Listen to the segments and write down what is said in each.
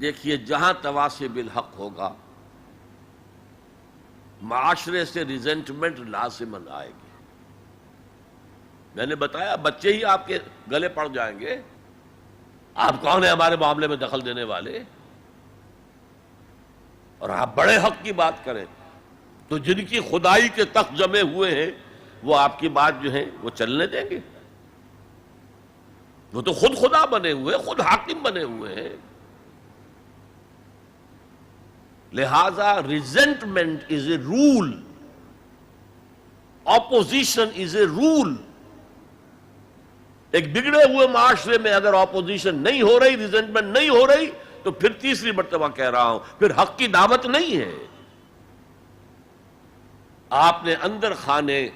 دیکھیے جہاں تواصی بالحق ہوگا معاشرے سے ریزنٹمنٹ لازماً آئے گی. میں نے بتایا بچے ہی آپ کے گلے پڑ جائیں گے. آپ کون ہیں ہمارے معاملے میں دخل دینے والے؟ اور آپ بڑے حق کی بات کریں تو جن کی خدائی کے تخت جمے ہوئے ہیں وہ آپ کی بات جو ہے وہ چلنے دیں گے؟ وہ تو خود خدا بنے ہوئے، خود حاکم بنے ہوئے ہیں. لہذا ریزنٹمنٹ از اے رول، اپوزیشن از اے رول. ایک بگڑے ہوئے معاشرے میں اگر اپوزیشن نہیں ہو رہی، ریزنٹمنٹ نہیں ہو رہی، تو پھر تیسری مرتبہ کہہ رہا ہوں پھر حق کی دعوت نہیں ہے. آپ نے اندر خانے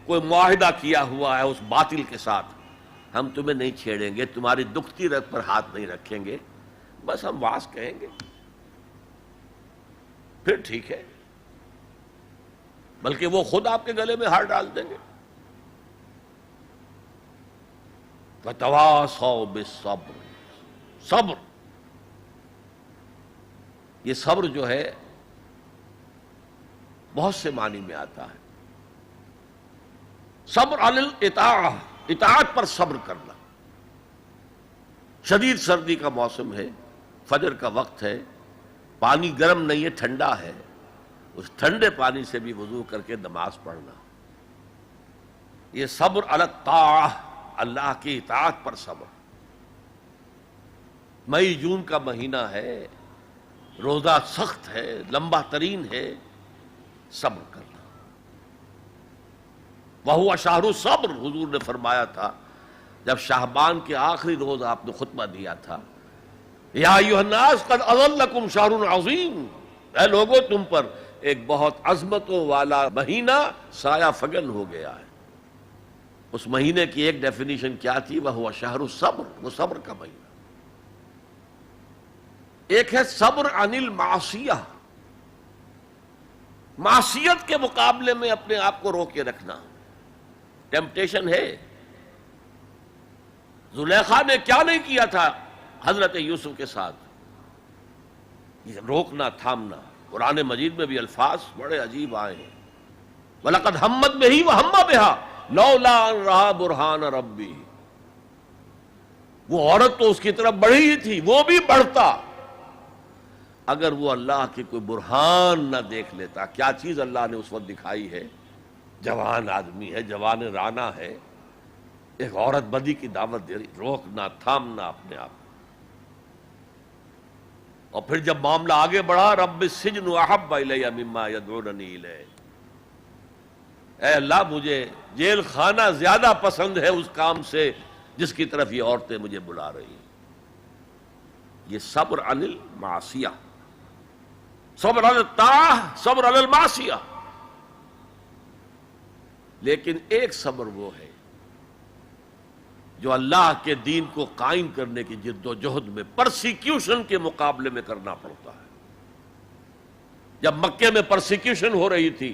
کوئی معاہدہ کیا ہوا ہے اس باطل کے ساتھ، ہم تمہیں نہیں چھیڑیں گے، تمہاری دکھتی رگ پر ہاتھ نہیں رکھیں گے، بس ہم واس کہیں گے، پھر ٹھیک ہے. بلکہ وہ خود آپ کے گلے میں ہار ڈال دیں گے. وَتَوَاصَوْا بِالصَّبْرِ، صبر. یہ صبر جو ہے بہت سے معنی میں آتا ہے. صبر علی الاطاعہ، اطاعت پر صبر کرنا. شدید سردی کا موسم ہے، فجر کا وقت ہے، پانی گرم نہیں ہے، ٹھنڈا ہے، اس ٹھنڈے پانی سے بھی وضو کر کے نماز پڑھنا، یہ صبر علی الطاعہ، اللہ کی اطاعت پر صبر. مئی جون کا مہینہ ہے، روزہ سخت ہے، لمبا ترین ہے، صبر کرنا. وَهُوَ شَهْرُ الصَّبْرِ، حضور نے فرمایا تھا جب شعبان کے آخری روز آپ نے خطبہ دیا تھا، یا ایھا الناس قد اظلکم شہر عظیم، اے لوگوں تم پر ایک بہت عظمتوں والا مہینہ سایہ فگن ہو گیا ہے. اس مہینے کی ایک ڈیفینیشن کیا تھی؟ وَهُوَ شَهْرُ الصَّبْرِ، وہ صبر کا مہینہ. ایک ہے صبر عن المعصیہ، معصیت کے مقابلے میں اپنے آپ کو روکے رکھنا. ٹیمپٹیشن ہے. زلیخا نے کیا نہیں کیا تھا حضرت یوسف کے ساتھ؟ یہ روکنا، تھامنا. قرآن مجید میں بھی الفاظ بڑے عجیب آئے ہیں. وَلَقَدْ ہمت بِهِ وَهَمَّ بِهَا لَوْلَا أَن رَأَىٰ بُرْهَانَ رَبِّهِ. وہ عورت تو اس کی طرف بڑھی ہی تھی، وہ بھی بڑھتا اگر وہ اللہ کی کوئی برہان نہ دیکھ لیتا. کیا چیز اللہ نے اس وقت دکھائی ہے؟ جوان آدمی ہے، جوان رانا ہے، ایک عورت بدی کی دعوت دے رہی. روکنا، تھامنا اپنے آپ. اور پھر جب معاملہ آگے بڑھا، رب السجن احب الی مما یدعوننی الیہ، اے اللہ مجھے جیل خانہ زیادہ پسند ہے اس کام سے جس کی طرف یہ عورتیں مجھے بلا رہی ہیں. یہ صبر عن المعصیہ، صبر علی الطاعہ، صبر علی المعصیہ. لیکن ایک صبر وہ ہے جو اللہ کے دین کو قائم کرنے کی جد و جہد میں پرسیکیوشن کے مقابلے میں کرنا پڑتا ہے. جب مکے میں پرسیکیوشن ہو رہی تھی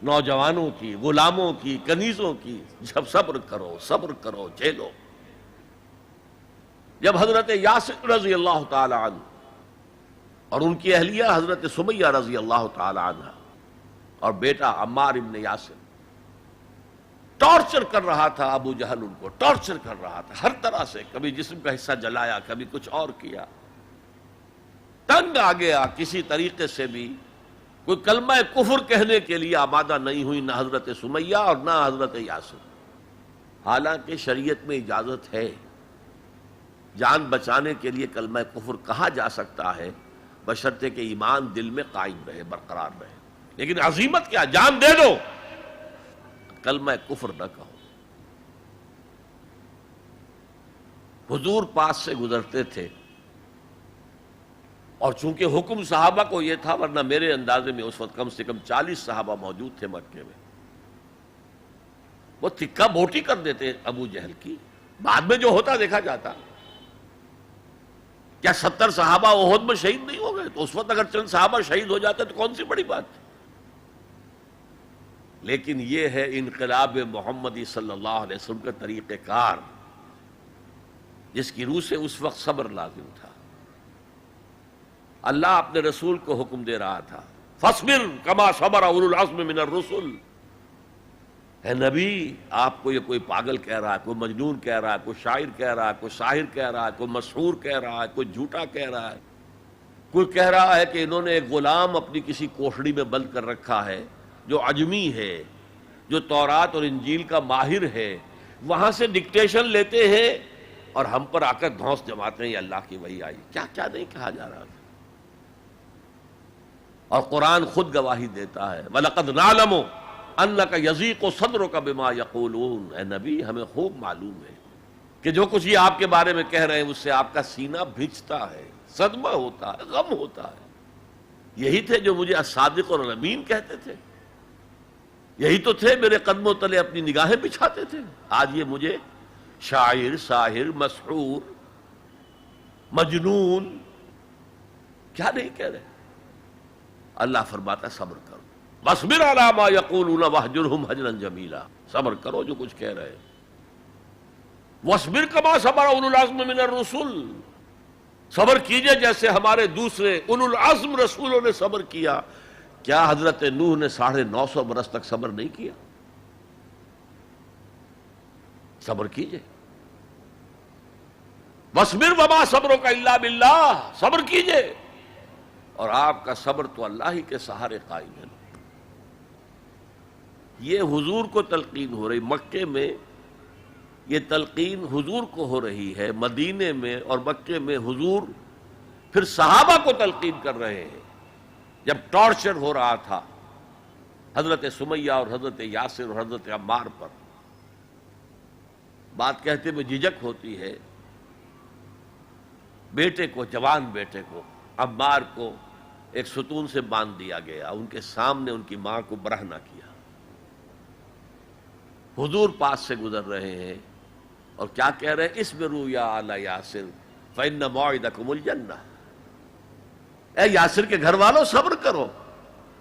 نوجوانوں کی، غلاموں کی، کنیزوں کی، جب صبر کرو، صبر کرو، جھیلو. جب حضرت یاسر رضی اللہ تعالی عنہ اور ان کی اہلیہ حضرت سمیہ رضی اللہ تعالی عنہ اور بیٹا عمار ابن یاسر ٹارچر کر رہا تھا، ابو جہل ان کو ٹارچر کر رہا تھا ہر طرح سے، کبھی جسم کا حصہ جلایا، کبھی کچھ اور کیا. تنگ آ گیا، کسی طریقے سے بھی کوئی کلمہ کفر کہنے کے لیے آمادہ نہیں ہوئی نہ حضرت سمیہ اور نہ حضرت یاسر. حالانکہ شریعت میں اجازت ہے، جان بچانے کے لیے کلمہ کفر کہا جا سکتا ہے بشرطے کہ ایمان دل میں قائم رہے، برقرار رہے. لیکن عزیمت کیا، جان دے دو، کلمہ کفر نہ کہو. حضور پاس سے گزرتے تھے اور چونکہ حکم صحابہ کو یہ تھا، ورنہ میرے اندازے میں اس وقت کم سے کم 40 صحابہ موجود تھے مکے میں، وہ تکہ بوٹی کر دیتے ابو جہل کی. بعد میں جو ہوتا دیکھا جاتا. کیا 70 صحابہ احد میں شہید نہیں ہو گئے؟ تو اس وقت اگر چند صحابہ شہید ہو جاتے تو کون سی بڑی بات تھی. لیکن یہ ہے انقلاب محمدی صلی اللہ علیہ وسلم کا طریقہ کار، جس کی روح سے اس وقت صبر لازم تھا. اللہ اپنے رسول کو حکم دے رہا تھا، فاصبر کما صبر اولو العزم من الرسل. اے نبی، آپ کو یہ کوئی پاگل کہہ رہا ہے، کوئی مجنون کہہ رہا ہے، کوئی شاعر کہہ رہا ہے، کوئی ساحر کہہ رہا ہے، کوئی مسحور کہہ رہا ہے، کوئی جھوٹا کہہ رہا ہے، کوئی کہہ رہا ہے کہ انہوں نے ایک غلام اپنی کسی کوٹھڑی میں بند کر رکھا ہے جو عجمی ہے، جو تورات اور انجیل کا ماہر ہے، وہاں سے ڈکٹیشن لیتے ہیں اور ہم پر آ کر دھونس جماتے ہیں یہ اللہ کی وحی آئی. کیا کیا نہیں کہا جا رہا تھا. اور قرآن خود گواہی دیتا ہے، وَلَقَدْ نَعْلَمُ أَنَّكَ يَضِيقُ صَدْرُكَ بِمَا يَقُولُونَ. اے نبی، ہمیں خوب معلوم ہے کہ جو کچھ یہ آپ کے بارے میں کہہ رہے ہیں اس سے آپ کا سینہ بھیجتا ہے، صدمہ ہوتا ہے، غم ہوتا ہے. یہی تھے جو مجھے الصادق اور الامین کہتے تھے، یہی تو تھے میرے قدموں تلے اپنی نگاہیں بچھاتے تھے. آج یہ مجھے شاعر، ساحر، مسحور، مجنون کیا نہیں کہہ رہے. اللہ فرماتا ہے صبر کرو، وَاصْبِرْ عَلَىٰ مَا يَقُولُونَ وَاهْجُرْهُمْ هَجْرًا جَمِيلًا. صبر کرو جو کچھ کہہ رہے ہیں. وَاصْبِرْ كَمَا صَبَرَ أُولُو الْعَزْمِ مِنَ الرُّسُلِ. صبر کیجئے جیسے ہمارے دوسرے اولو العزم رسولوں نے صبر کیا. کیا حضرت نوح نے 950 برس تک صبر نہیں کیا؟ صبر کیجئے. وَاصْبِرْ وَمَا صَبْرُكَ إِلَّا بِاللَّهِ. صبر کیجئے، اور آپ کا صبر تو اللہ ہی کے سہارے قائم ہے. یہ حضور کو تلقین ہو رہی، مکے میں یہ تلقین حضور کو ہو رہی ہے، مدینے میں اور مکے میں حضور پھر صحابہ کو تلقین کر رہے ہیں. جب ٹارچر ہو رہا تھا حضرت سمیہ اور حضرت یاسر اور حضرت عمار پر، بات کہتے میں جھجک ہوتی ہے. بیٹے کو، جوان بیٹے کو، عمار کو ایک ستون سے باندھ دیا گیا، ان کے سامنے ان کی ماں کو برہنہ کیا. حضور پاس سے گزر رہے ہیں اور کیا کہہ رہے ہیں؟ اصبروا یا آل یاسر فإن موعدکم الجنہ. اے یاسر کے گھر والوں، صبر کرو،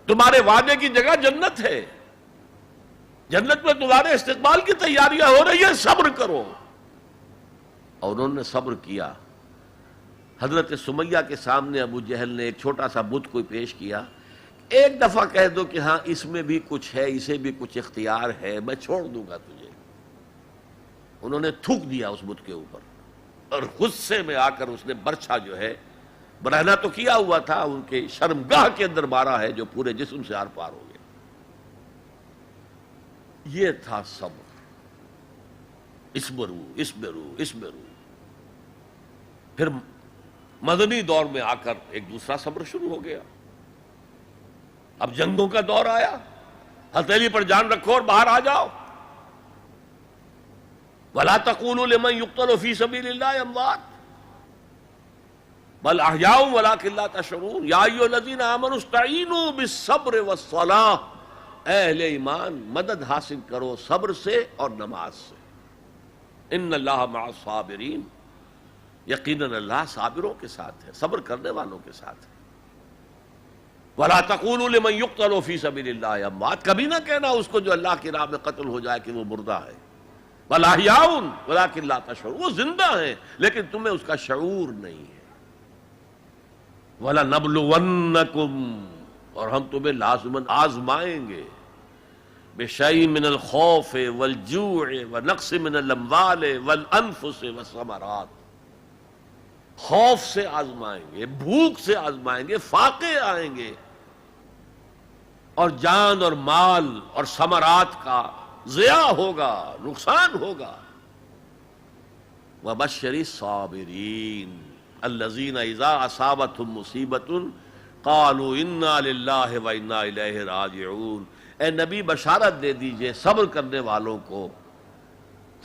تمہارے وعدے کی جگہ جنت ہے، جنت میں تمہارے استقبال کی تیاریاں ہو رہی ہیں، صبر کرو. اور انہوں نے صبر کیا. حضرت سمیہ کے سامنے ابو جہل نے ایک چھوٹا سا بت کوئی پیش کیا، ایک دفعہ کہہ دو کہ ہاں اس میں بھی کچھ ہے، اسے بھی کچھ اختیار ہے، میں چھوڑ دوں گا تجھے. انہوں نے تھوک دیا اس بت کے اوپر، اور غصے میں آ کر اس نے برچھا جو ہے، برہنہ تو کیا ہوا تھا، ان کے شرمگاہ کے اندر مارا ہے جو پورے جسم سے آر پار ہو گیا. یہ تھا صبر. اصبروا اصبروا اصبروا. پھر مدنی دور میں آ کر ایک دوسرا صبر شروع ہو گیا. اب جنگوں کا دور آیا، ہتھیلی پر جان رکھو اور باہر آ جاؤ. وَلَا تَقُولُوا لِمَنْ يُقْتَلُ فِي سَبِيلِ اللَّهِ أَمْوَاتٌ بَلْ أَحْيَاءٌ وَلَٰكِن لَا تَشْعُرُونَ. يَا أَيُّهَا الَّذِينَ آمَنُوا اسْتَعِينُوا بِالصَّبْرِ وَالصَّلَاةِ. اے اہل ایمان، مدد حاصل کرو صبر سے اور نماز سے. إِنَّ اللَّهَ مَعَ الصَّابِرِينَ. یقیناً اللہ صابروں کے ساتھ ہے، صبر کرنے والوں کے ساتھ ہے. وَلَا تَقُولُوا لِمَنْ يُقْتَلُ فِي سَبِيلِ اللَّهِ أَمْوَاتٌ. کبھی نہ کہنا اس کو جو اللہ کی راہ میں قتل ہو جائے کہ وہ مردہ ہے. بَلْ أَحْيَاءٌ وَلَٰكِن لَا تَشْعُرُونَ. وہ زندہ ہیں لیکن تمہیں اس کا شعور نہیں ہے. وَلَنَبْلُوَنَّكُمْ. اور ہم تمہیں لازماً آزمائیں گے. بِشَيْءٍ مِّنَ الْخَوْفِ وَالْجُوعِ وَنَقْصٍ مِّنَ الْأَمْوَالِ وَالْأَنفُسِ وَالثَّمَرَاتِ. خوف سے آزمائیں گے، بھوک سے آزمائیں گے، فاقے آئیں گے، اور جان اور مال اور ثمرات کا ضیاع ہوگا، نقصان ہوگا. وَبَشِّرِ الصَّابِرِينَ الَّذِينَ إِذَا أَصَابَتْهُمْ مُصِيبَةٌ قَالُوا إِنَّا لِلَّهِ وَإِنَّا إِلَيْهِ رَاجِعُونَ. اے نبی بشارت دے دیجئے صبر کرنے والوں کو.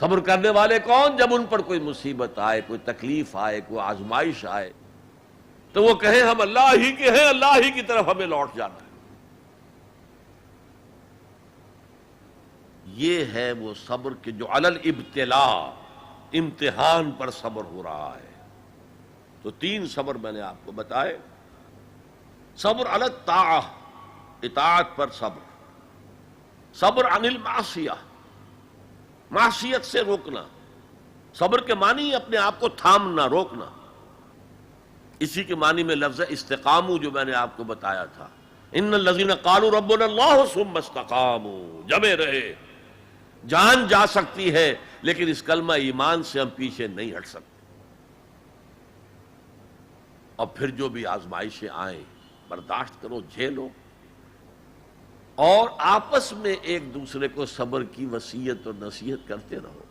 صبر کرنے والے کون؟ جب ان پر کوئی مصیبت آئے، کوئی تکلیف آئے، کوئی آزمائش آئے تو وہ کہیں ہم اللہ ہی کے ہیں، اللہ ہی کی طرف ہمیں لوٹ جانا ہے. یہ ہے وہ صبر کہ جو علی الابتلاء، امتحان پر صبر ہو رہا ہے. تو 3 صبر میں نے آپ کو بتائے. صبر علی الطاعہ، اطاعت پر صبر. صبر عن المعصیہ، معصیت سے روکنا. صبر کے معنی اپنے آپ کو تھامنا، روکنا. اسی کے معنی میں لفظ استقاموا جو میں نے آپ کو بتایا تھا، ان الذین قالوا ربنا اللہ ثم استقاموا، جمے رہے. جان جا سکتی ہے لیکن اس کلمہ ایمان سے ہم پیچھے نہیں ہٹ سکتے. اور پھر جو بھی آزمائشیں آئیں برداشت کرو، جھیلو، اور آپس میں ایک دوسرے کو صبر کی وصیت اور نصیحت کرتے رہو.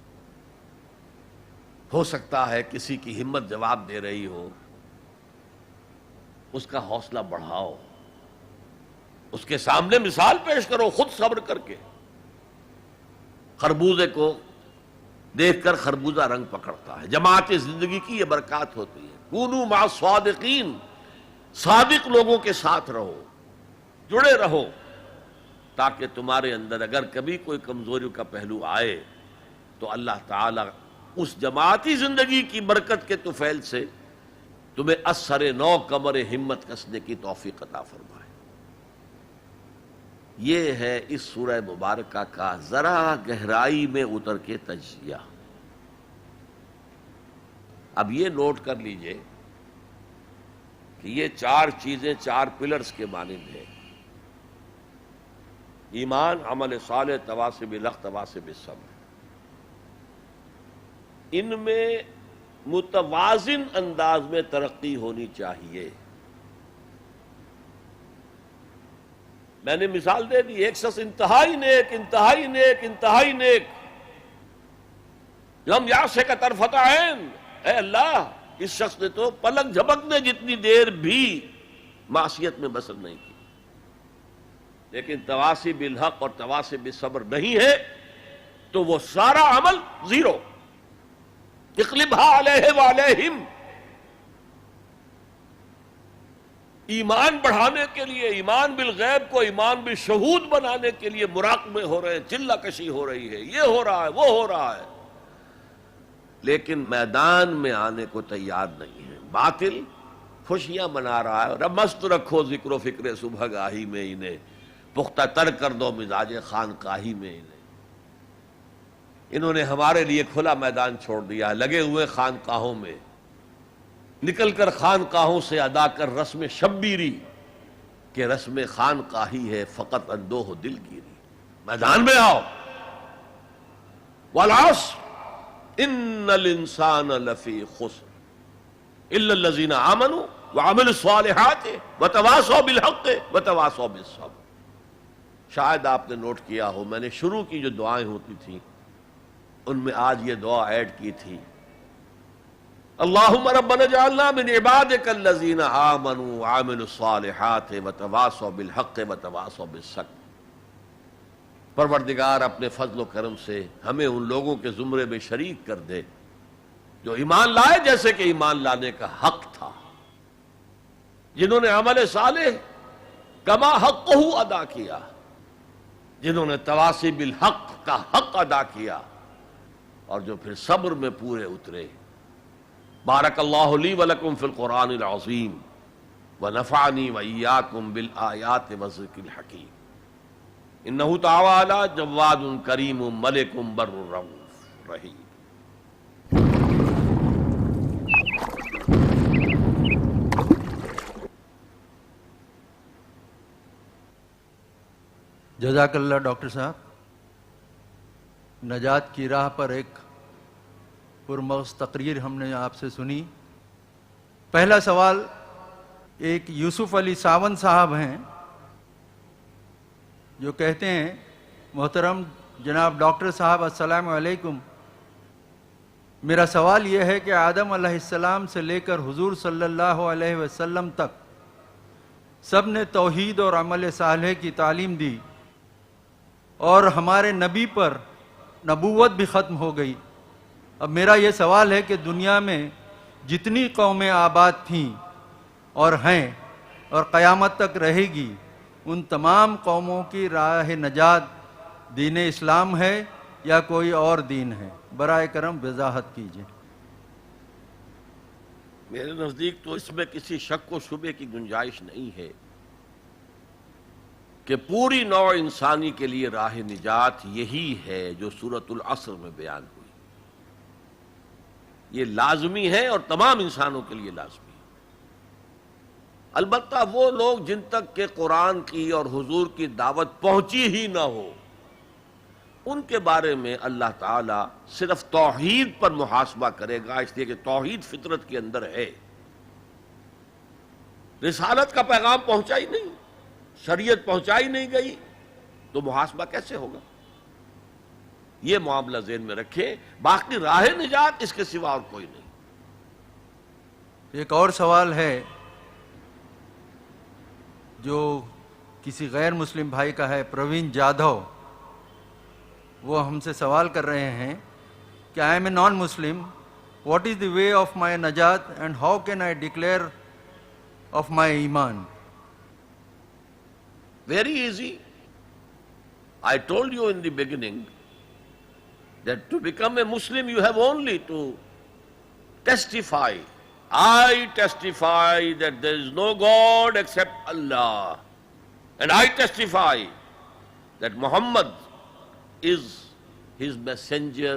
ہو سکتا ہے کسی کی ہمت جواب دے رہی ہو، اس کا حوصلہ بڑھاؤ، اس کے سامنے مثال پیش کرو خود صبر کر کے. خربوزے کو دیکھ کر خربوزہ رنگ پکڑتا ہے. جماعت زندگی کی یہ برکات ہوتی ہے. کونوا مع الصادقین، صادق لوگوں کے ساتھ رہو، جڑے رہو، تاکہ تمہارے اندر اگر کبھی کوئی کمزوری کا پہلو آئے تو اللہ تعالی اس جماعتی زندگی کی برکت کے طفیل سے تمہیں اثر نو کمر ہمت کسنے کی توفیق عطا فرمائے. یہ ہے اس سورہ مبارکہ کا ذرا گہرائی میں اتر کے تجزیہ. اب یہ نوٹ کر لیجئے کہ یہ چار چیزیں چار پلرز کے مانند ہیں: ایمان، عمل صالح، تواصی بالحق، تواصی بالصبر. ان میں متوازن انداز میں ترقی ہونی چاہیے. میں نے مثال دے دی، ایک شخص انتہائی نیک انتہائی نیک انتہائی نیک، لم یعصک طرفۃ عین، اے اللہ اس شخص نے تو پلک جھپکنے جتنی دیر بھی معصیت میں بسر نہیں کی، لیکن تواصی بالحق اور تواصی بالصبر نہیں ہے تو وہ سارا عمل زیرو. اقلبها علیہ وعلیہم. ایمان بڑھانے کے لیے، ایمان بالغیب کو ایمان بالشہود بنانے کے لیے مراقبے ہو رہے ہیں، چلہ کشی ہو رہی ہے، یہ ہو رہا ہے وہ ہو رہا ہے، لیکن میدان میں آنے کو تیار نہیں ہے. باطل خوشیاں منا رہا ہے. مست رکھو ذکر و فکر صبح گاہی میں انہیں، پختہ تر کر دو مزاج خانقاہی میں انہیں. انہوں نے ہمارے لیے کھلا میدان چھوڑ دیا ہے، لگے ہوئے خانقاہوں میں، نکل کر خانقاہوں سے ادا کر رسم شبیری کہ رسم خانقاہی ہے فقط اندوہ دل گیری. میدان میں آؤ. والعصر ان الانسان لفی خسر الا الذین آمنوا وعملوا الصالحات وتواصوا بالحق وتواصوا بالصبر. شاید آپ نے نوٹ کیا ہو، میں نے شروع کی جو دعائیں ہوتی تھیں ان میں آج یہ دعا ایڈ کی تھی: اللہم ربنا اجعلنا من عبادک الذین آمنوا وعملوا الصالحات وتواصوا بالحق وتواصوا بالصبر. پروردگار اپنے فضل و کرم سے ہمیں ان لوگوں کے زمرے میں شریک کر دے جو ایمان لائے جیسے کہ ایمان لانے کا حق تھا، جنہوں نے عمل صالح کما حقہ ادا کیا، جنہوں نے تواصی بالحق کا حق ادا کیا، اور جو پھر صبر میں پورے اترے. بارک اللہ لی ولکم فی القرآن العظیم ونفعنی وإیاکم بالآیات والذکر الحکیم. انہ تعالی جواد کریم ملک بر رؤوف رحیم. جزاک اللہ ڈاکٹر صاحب. نجات کی راہ پر ایک پرمغز تقریر ہم نے آپ سے سنی. پہلا سوال ایک یوسف علی ساون صاحب ہیں جو کہتے ہیں: محترم جناب ڈاکٹر صاحب السلام علیکم. میرا سوال یہ ہے کہ آدم علیہ السلام سے لے کر حضور صلی اللہ علیہ وسلم تک سب نے توحید اور عمل صالح کی تعلیم دی، اور ہمارے نبی پر نبوت بھی ختم ہو گئی. اب میرا یہ سوال ہے کہ دنیا میں جتنی قومیں آباد تھیں اور ہیں اور قیامت تک رہے گی، ان تمام قوموں کی راہ نجات دین اسلام ہے یا کوئی اور دین ہے؟ برائے کرم وضاحت کیجیے. میرے نزدیک تو اس میں کسی شک و شبے کی گنجائش نہیں ہے کہ پوری نوع انسانی کے لیے راہ نجات یہی ہے جو سورۃ العصر میں بیان ہوئی. یہ لازمی ہے اور تمام انسانوں کے لیے لازمی ہے. البتہ وہ لوگ جن تک کہ قرآن کی اور حضور کی دعوت پہنچی ہی نہ ہو، ان کے بارے میں اللہ تعالی صرف توحید پر محاسبہ کرے گا، اس لیے کہ توحید فطرت کے اندر ہے۔ رسالت کا پیغام پہنچا ہی نہیں، شریعت پہنچائی نہیں گئی، تو محاسبہ کیسے ہوگا؟ یہ معاملہ ذہن میں رکھیں، باقی راہ نجات اس کے سوا اور کوئی نہیں۔ ایک اور سوال ہے جو کسی غیر مسلم بھائی کا ہے، پروین جادھو، وہ ہم سے سوال کر رہے ہیں کہ I am a non Muslim, what is the way of my نجات and how can I declare of my ایمان؟ Very easy. I told you in the beginning that to become a Muslim you have only to testify. I testify that there is no God except Allah. And I testify that Muhammad is his messenger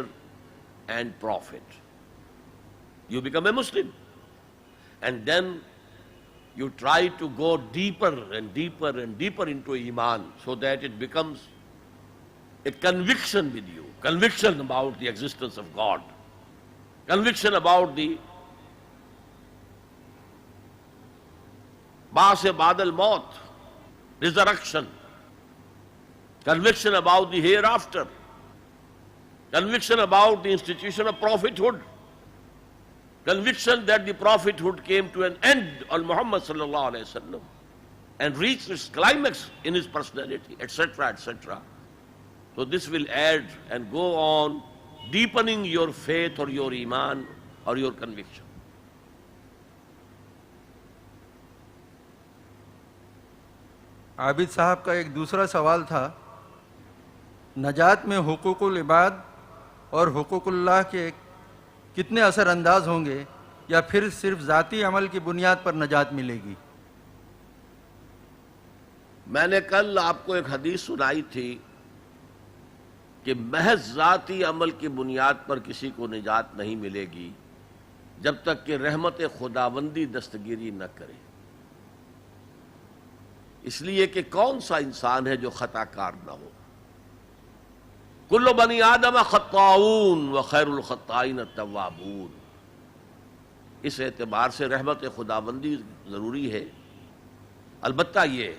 and prophet. You become a Muslim. And then you try to go deeper and deeper and deeper into Iman, so that it becomes a conviction with you, conviction about the existence of God, conviction about the Ba's ba'd al-maut, resurrection, conviction about the hereafter, conviction about the institution of prophethood, conviction that the prophethood came to an end on Muhammad sallallahu alaihi wasallam and reached its climax in his personality, etc., etc. So this will add and go on deepening your faith or your iman or your conviction. عابد صاحب کا ایک دوسرا سوال تھا، نجات میں حقوق العباد اور حقوق اللہ کے کتنے اثر انداز ہوں گے، یا پھر صرف ذاتی عمل کی بنیاد پر نجات ملے گی؟ میں نے کل آپ کو ایک حدیث سنائی تھی کہ محض ذاتی عمل کی بنیاد پر کسی کو نجات نہیں ملے گی جب تک کہ رحمت خداوندی دستگیری نہ کرے، اس لیے کہ کون سا انسان ہے جو خطا کار نہ ہو؟ کل بنی آدم خطاؤون وخیر الخطائین التوابون۔ اس اعتبار سے رحمت خداوندی ضروری ہے، البتہ یہ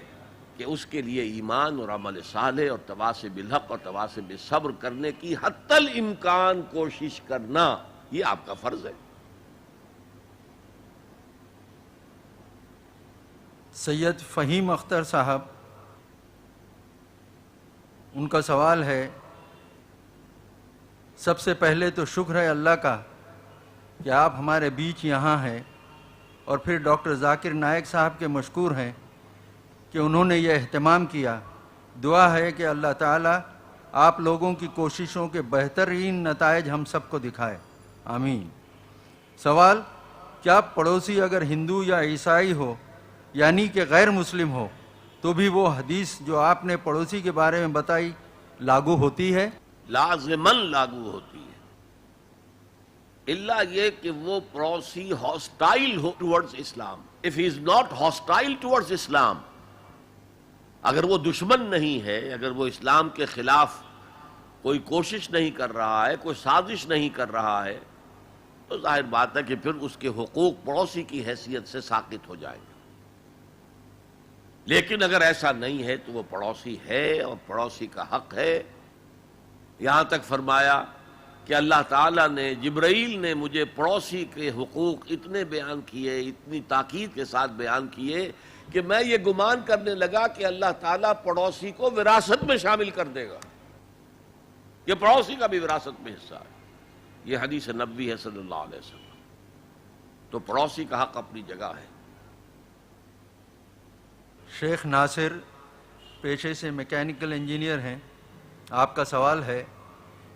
کہ اس کے لیے ایمان اور عمل صالح اور تواصی بالحق اور تواصی بالصبر کرنے کی حتی الامکان کوشش کرنا، یہ آپ کا فرض ہے۔ سید فہیم اختر صاحب، ان کا سوال ہے، سب سے پہلے تو شکر ہے اللہ کا کہ آپ ہمارے بیچ یہاں ہیں، اور پھر ڈاکٹر ذاکر نائک صاحب کے مشکور ہیں کہ انہوں نے یہ اہتمام کیا۔ دعا ہے کہ اللہ تعالیٰ آپ لوگوں کی کوششوں کے بہترین نتائج ہم سب کو دکھائے، آمین۔ سوال، کیا پڑوسی اگر ہندو یا عیسائی ہو، یعنی کہ غیر مسلم ہو، تو بھی وہ حدیث جو آپ نے پڑوسی کے بارے میں بتائی لاگو ہوتی ہے؟ لازماً لاگو ہوتی ہے، الا یہ کہ وہ پڑوسی ہاسٹائل ہو towards Islam. If he is not hostile towards Islam, اگر وہ دشمن نہیں ہے، اگر وہ اسلام کے خلاف کوئی کوشش نہیں کر رہا ہے، کوئی سازش نہیں کر رہا ہے، تو ظاہر بات ہے کہ پھر اس کے حقوق پڑوسی کی حیثیت سے ساقط ہو جائیں گے۔ لیکن اگر ایسا نہیں ہے تو وہ پڑوسی ہے اور پڑوسی کا حق ہے۔ یہاں تک فرمایا کہ اللہ تعالیٰ نے، جبرائیل نے مجھے پڑوسی کے حقوق اتنے بیان کیے، اتنی تاکید کے ساتھ بیان کیے کہ میں یہ گمان کرنے لگا کہ اللہ تعالیٰ پڑوسی کو وراثت میں شامل کر دے گا، کہ پڑوسی کا بھی وراثت میں حصہ ہے۔ یہ حدیث نبوی ہے صلی اللہ علیہ وسلم۔ تو پڑوسی کا حق اپنی جگہ ہے۔ شیخ ناصر پیشے سے میکینیکل انجینئر ہیں، آپ کا سوال ہے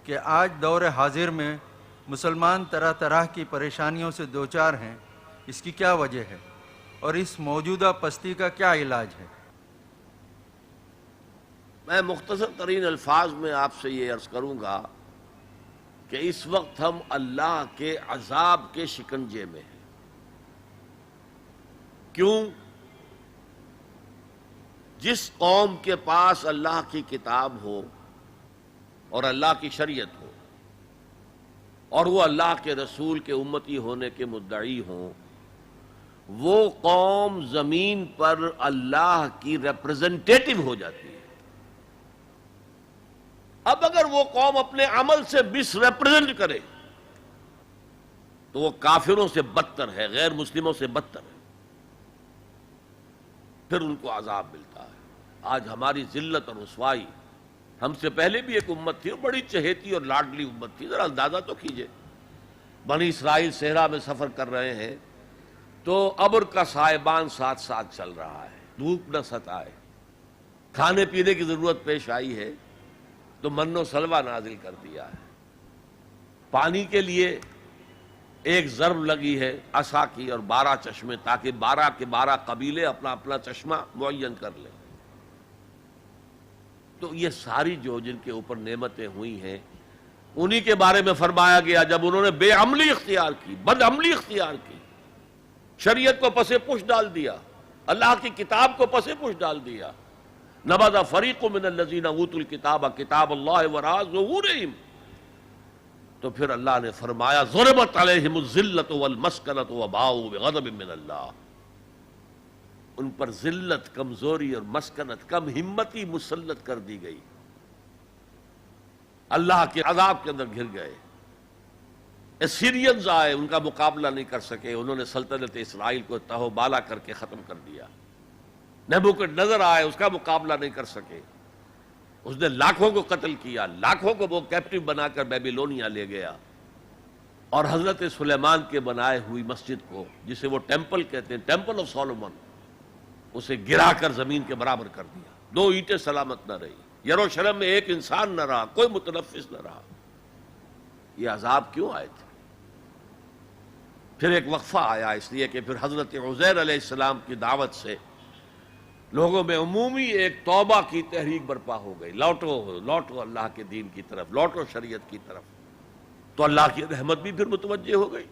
کہ آج دور حاضر میں مسلمان طرح طرح کی پریشانیوں سے دوچار ہیں، اس کی کیا وجہ ہے، اور اس موجودہ پستی کا کیا علاج ہے؟ میں مختصر ترین الفاظ میں آپ سے یہ عرض کروں گا کہ اس وقت ہم اللہ کے عذاب کے شکنجے میں ہیں۔ کیوں؟ جس قوم کے پاس اللہ کی کتاب ہو اور اللہ کی شریعت ہو اور وہ اللہ کے رسول کے امتی ہونے کے مدعی ہوں، وہ قوم زمین پر اللہ کی ریپرزنٹیٹو ہو جاتی ہے۔ اب اگر وہ قوم اپنے عمل سے مس ریپرزنٹ کرے تو وہ کافروں سے بدتر ہے، غیر مسلموں سے بدتر ہے، پھر ان کو عذاب ملتا ہے۔ آج ہماری ذلت اور رسوائی، ہم سے پہلے بھی ایک امت تھی اور بڑی چہیتی اور لاڈلی امت تھی، ذرا اندازہ تو کیجئے، بنی اسرائیل صحرا میں سفر کر رہے ہیں تو ابر کا سائبان ساتھ ساتھ چل رہا ہے، دھوپ نہ ستائے، کھانے پینے کی ضرورت پیش آئی ہے تو من و سلوہ نازل کر دیا ہے، پانی کے لیے ایک ضرب لگی ہے عصا کی اور 12 چشمے، تاکہ 12 کے 12 قبیلے اپنا اپنا چشمہ معین کر لیں۔ تو یہ ساری جو جن کے اوپر نعمتیں ہوئی ہیں انہی کے بارے میں فرمایا گیا جب انہوں نے بے عملی اختیار کی، بد عملی اختیار کی، شریعت کو پس پش ڈال دیا، اللہ کی کتاب کو پس پش ڈال دیا۔ نبذ فریق من الذین اوتوا الکتاب کتاب اللہ وراء ظہورہم، تو پھر اللہ نے فرمایا ضربت علیہم الذلۃ والمسکنۃ وباؤوا بغضب من اللہ، ان پر ذلت، کمزوری اور مسکنت، کم ہمتی مسلط کر دی گئی، اللہ کے عذاب کے اندر گر گئے۔ اسیرینز آئے، ان کا مقابلہ نہیں کر سکے، انہوں نے سلطنت اسرائیل کو تہو بالا کر کے ختم کر دیا۔ نبوکدنضر آئے، اس کا مقابلہ نہیں کر سکے، اس نے لاکھوں کو قتل کیا، لاکھوں کو وہ کیپٹیو بنا کر بیبیلونیا لے گیا، اور حضرت سلیمان کے بنائے ہوئی مسجد کو، جسے وہ ٹیمپل کہتے ہیں، ٹیمپل آف سولومن، اسے گرا کر زمین کے برابر کر دیا، 2 اینٹیں سلامت نہ رہی، یروشلم میں ایک انسان نہ رہا، کوئی متنفس نہ رہا۔ یہ عذاب کیوں آئے تھے؟ پھر ایک وقفہ آیا، اس لیے کہ پھر حضرت عزیر علیہ السلام کی دعوت سے لوگوں میں عمومی ایک توبہ کی تحریک برپا ہو گئی، لوٹو اللہ کے دین کی طرف، لوٹو شریعت کی طرف، تو اللہ کی رحمت بھی پھر متوجہ ہو گئی،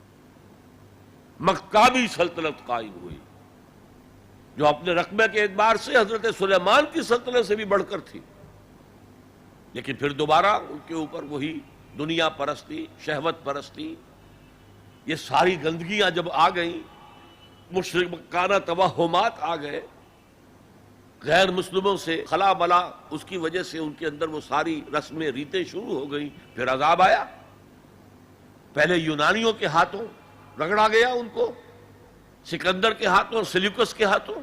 مکابی سلطنت قائم ہوئی، جو اپنے رقبے کے اعتبار سے حضرت سلیمان کی سلطنت سے بھی بڑھ کر تھی، لیکن پھر دوبارہ ان کے اوپر وہی دنیا پرستی، شہوت پرستی، یہ ساری گندگیاں جب آ گئیں، مشرکانہ توہمات آ گئے، غیر مسلموں سے خلا بلا، اس کی وجہ سے ان کے اندر وہ ساری رسمیں ریتیں شروع ہو گئیں، پھر عذاب آیا۔ پہلے یونانیوں کے ہاتھوں رگڑا گیا ان کو، سکندر کے ہاتھوں، سلیوکس کے ہاتھوں،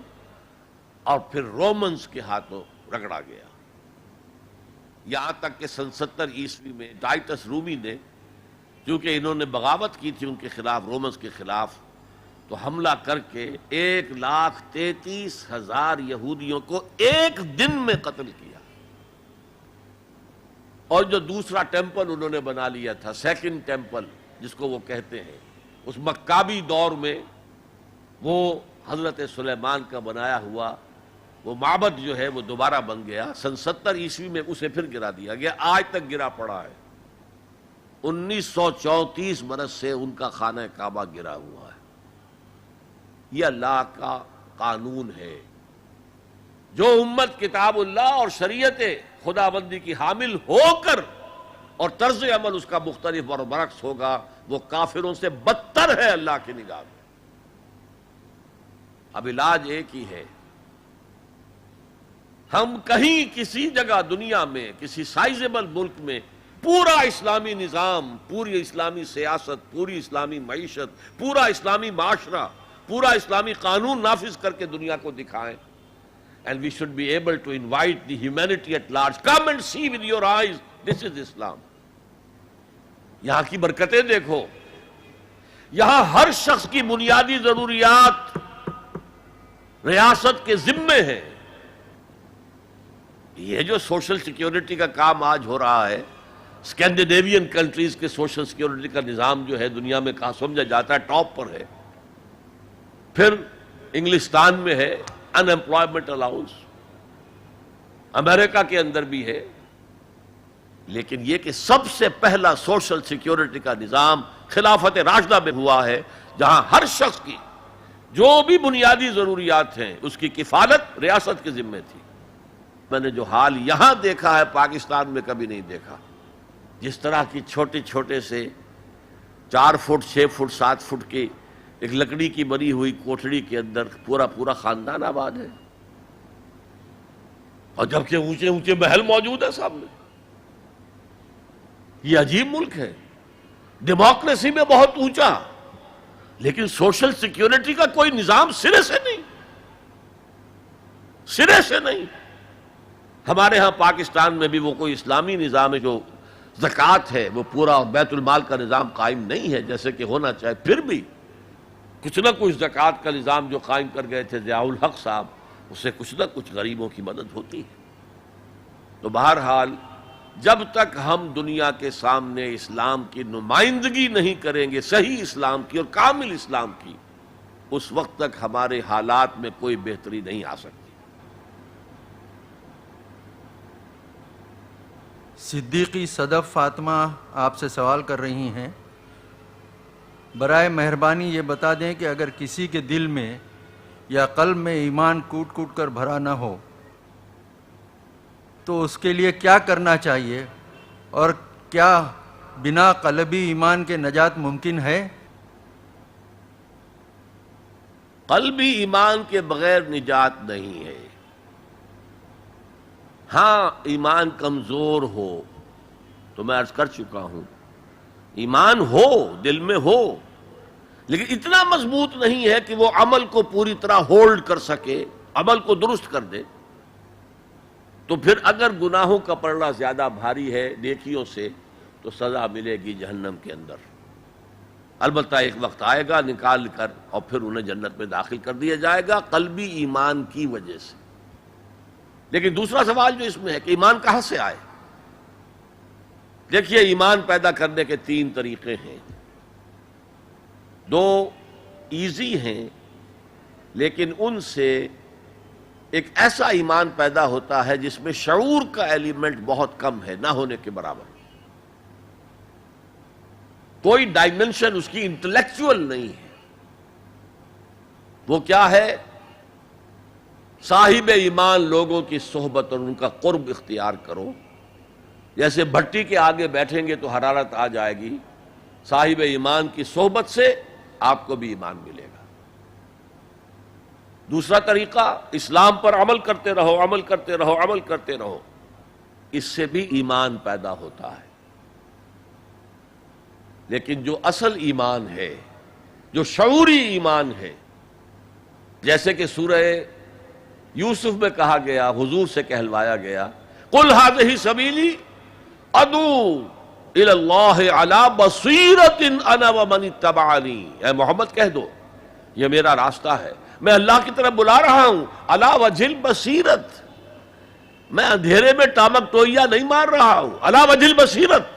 اور پھر رومنز کے ہاتھوں رگڑا گیا، یہاں تک کہ سن 70 عیسوی میں ٹائٹس رومی نے، کیونکہ انہوں نے بغاوت کی تھی ان کے خلاف، رومنز کے خلاف، تو حملہ کر کے 1,33,000 یہودیوں کو ایک دن میں قتل کیا، اور جو دوسرا ٹیمپل انہوں نے بنا لیا تھا، سیکنڈ ٹیمپل جس کو وہ کہتے ہیں، اس مکابی دور میں وہ حضرت سلیمان کا بنایا ہوا وہ معبد جو ہے وہ دوبارہ بن گیا، سن 70 عیسوی میں اسے پھر گرا دیا گیا، آج تک گرا پڑا ہے، 1934 برس سے ان کا خانہ کعبہ گرا ہوا ہے۔ یہ اللہ کا قانون ہے، جو امت کتاب اللہ اور شریعت خداوندی کی حامل ہو کر اور طرز عمل اس کا مختلف اور برعکس ہوگا، وہ کافروں سے بدتر ہے اللہ کی نگاہ میں۔ اب علاج ایک ہی ہے، ہم کہیں کسی جگہ دنیا میں، کسی سائزیبل ملک میں پورا اسلامی نظام، پوری اسلامی سیاست، پوری اسلامی معیشت، پورا اسلامی معاشرہ، پورا اسلامی قانون نافذ کر کے دنیا کو دکھائیں، and we should be able to invite the humanity at large, come and see with your eyes, this is Islam۔ یہاں کی برکتیں دیکھو، یہاں ہر شخص کی بنیادی ضروریات ریاست کے ذمے ہیں۔ یہ جو سوشل سیکیورٹی کا کام آج ہو رہا ہے، اسکینڈینیوین کنٹریز کے سوشل سیکیورٹی کا نظام جو ہے دنیا میں کہاں سمجھا جاتا ہے، ٹاپ پر ہے۔ پھر انگلستان میں ہے ان امپلائمنٹ الاؤنس، امریکہ کے اندر بھی ہے، لیکن یہ کہ سب سے پہلا سوشل سیکیورٹی کا نظام خلافت راشدہ میں ہوا ہے، جہاں ہر شخص کی جو بھی بنیادی ضروریات ہیں اس کی کفالت ریاست کے ذمے تھی۔ میں نے جو حال یہاں دیکھا ہے پاکستان میں کبھی نہیں دیکھا. جس طرح کی چھوٹے چھوٹے سے 4 فٹ 6 فٹ 7 فٹ کی ایک لکڑی کی بنی ہوئی کوٹھڑی کے اندر پورا خاندان آباد ہے، اور جبکہ اونچے اونچے محل موجود ہے سامنے. یہ عجیب ملک ہے، ڈیموکریسی میں بہت اونچا، لیکن سوشل سیکیورٹی کا کوئی نظام سرے سے نہیں، سرے سے نہیں. ہمارے ہاں پاکستان میں بھی وہ کوئی اسلامی نظام ہے جو زکوٰۃ ہے وہ پورا بیت المال کا نظام قائم نہیں ہے جیسے کہ ہونا چاہے. پھر بھی کچھ نہ کچھ زکوٰۃ کا نظام جو قائم کر گئے تھے ضیاء الحق صاحب، اس سے کچھ نہ کچھ غریبوں کی مدد ہوتی ہے. تو بہرحال جب تک ہم دنیا کے سامنے اسلام کی نمائندگی نہیں کریں گے، صحیح اسلام کی اور کامل اسلام کی، اس وقت تک ہمارے حالات میں کوئی بہتری نہیں آ سکتی. صدیقی صدف فاطمہ آپ سے سوال کر رہی ہیں، برائے مہربانی یہ بتا دیں کہ اگر کسی کے دل میں یا قلب میں ایمان کوٹ کوٹ کر بھرا نہ ہو تو اس کے لیے کیا کرنا چاہیے، اور کیا بنا قلبی ایمان کے نجات ممکن ہے؟ قلبی ایمان کے بغیر نجات نہیں ہے. ہاں ایمان کمزور ہو تو میں عرض کر چکا ہوں، ایمان ہو دل میں ہو لیکن اتنا مضبوط نہیں ہے کہ وہ عمل کو پوری طرح ہولڈ کر سکے، عمل کو درست کر دے. تو پھر اگر گناہوں کا پلڑا زیادہ بھاری ہے نیکیوں سے تو سزا ملے گی جہنم کے اندر. البتہ ایک وقت آئے گا نکال کر اور پھر انہیں جنت میں داخل کر دیا جائے گا قلبی ایمان کی وجہ سے. لیکن دوسرا سوال جو اس میں ہے کہ ایمان کہاں سے آئے؟ دیکھیے ایمان پیدا کرنے کے 3 طریقے ہیں. 2 ایزی ہیں لیکن ان سے ایک ایسا ایمان پیدا ہوتا ہے جس میں شعور کا ایلیمنٹ بہت کم ہے، نہ ہونے کے برابر. کوئی ڈائمنشن اس کی انٹلیکچوئل نہیں ہے. وہ کیا ہے؟ صاحب ایمان لوگوں کی صحبت اور ان کا قرب اختیار کرو. جیسے بھٹی کے آگے بیٹھیں گے تو حرارت آ جائے گی، صاحب ایمان کی صحبت سے آپ کو بھی ایمان ملے گا. دوسرا طریقہ اسلام پر عمل کرتے رہو، عمل کرتے رہو، عمل کرتے رہو، اس سے بھی ایمان پیدا ہوتا ہے. لیکن جو اصل ایمان ہے، جو شعوری ایمان ہے، جیسے کہ سورہ یوسف میں کہا گیا، حضور سے کہلوایا گیا، قُلْ هَذِهِ سَبِيلِي أَدْعُو إِلَى اللَّهِ عَلَى بَصِيرَةٍ أَنَا وَمَنِ اتَّبَعَنِي. اے محمد کہہ دو یہ میرا راستہ ہے، میں اللہ کی طرف بلا رہا ہوں علی وجہ البصیرت، میں اندھیرے میں ٹامک ٹوئیا نہیں مار رہا ہوں، علی وجہ البصیرت.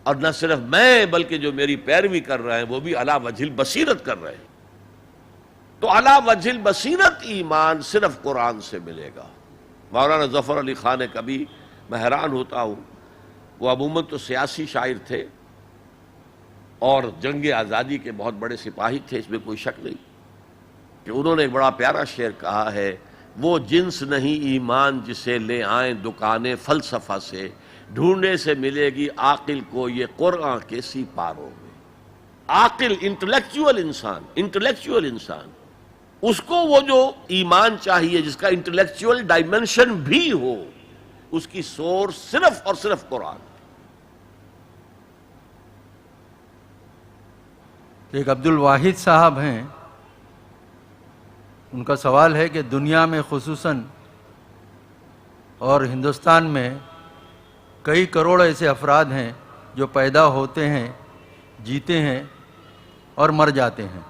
اور نہ صرف میں بلکہ جو میری پیروی کر رہے ہیں وہ بھی علی وجہ البصیرت کر رہے ہیں. تو علی وجہ البصیرت ایمان صرف قرآن سے ملے گا. مولانا ظفر علی خان کبھی میں حیران ہوتا ہوں، وہ عموماً تو سیاسی شاعر تھے اور جنگ آزادی کے بہت بڑے سپاہی تھے، اس میں کوئی شک نہیں، کہ انہوں نے ایک بڑا پیارا شعر کہا ہے، وہ جنس نہیں ایمان جسے لے آئیں دکانیں فلسفہ سے، ڈھونڈنے سے ملے گی عاقل کو یہ قرآن کے سیپاروں میں. عاقل انٹلیکچوئل انسان اس کو وہ جو ایمان چاہیے جس کا انٹلیکچوئل ڈائمنشن بھی ہو، اس کی سورس صرف اور صرف قرآن. ایک عبد الواحد صاحب ہیں، ان کا سوال ہے کہ دنیا میں خصوصاً اور ہندوستان میں کئی کروڑ ایسے افراد ہیں جو پیدا ہوتے ہیں، جیتے ہیں اور مر جاتے ہیں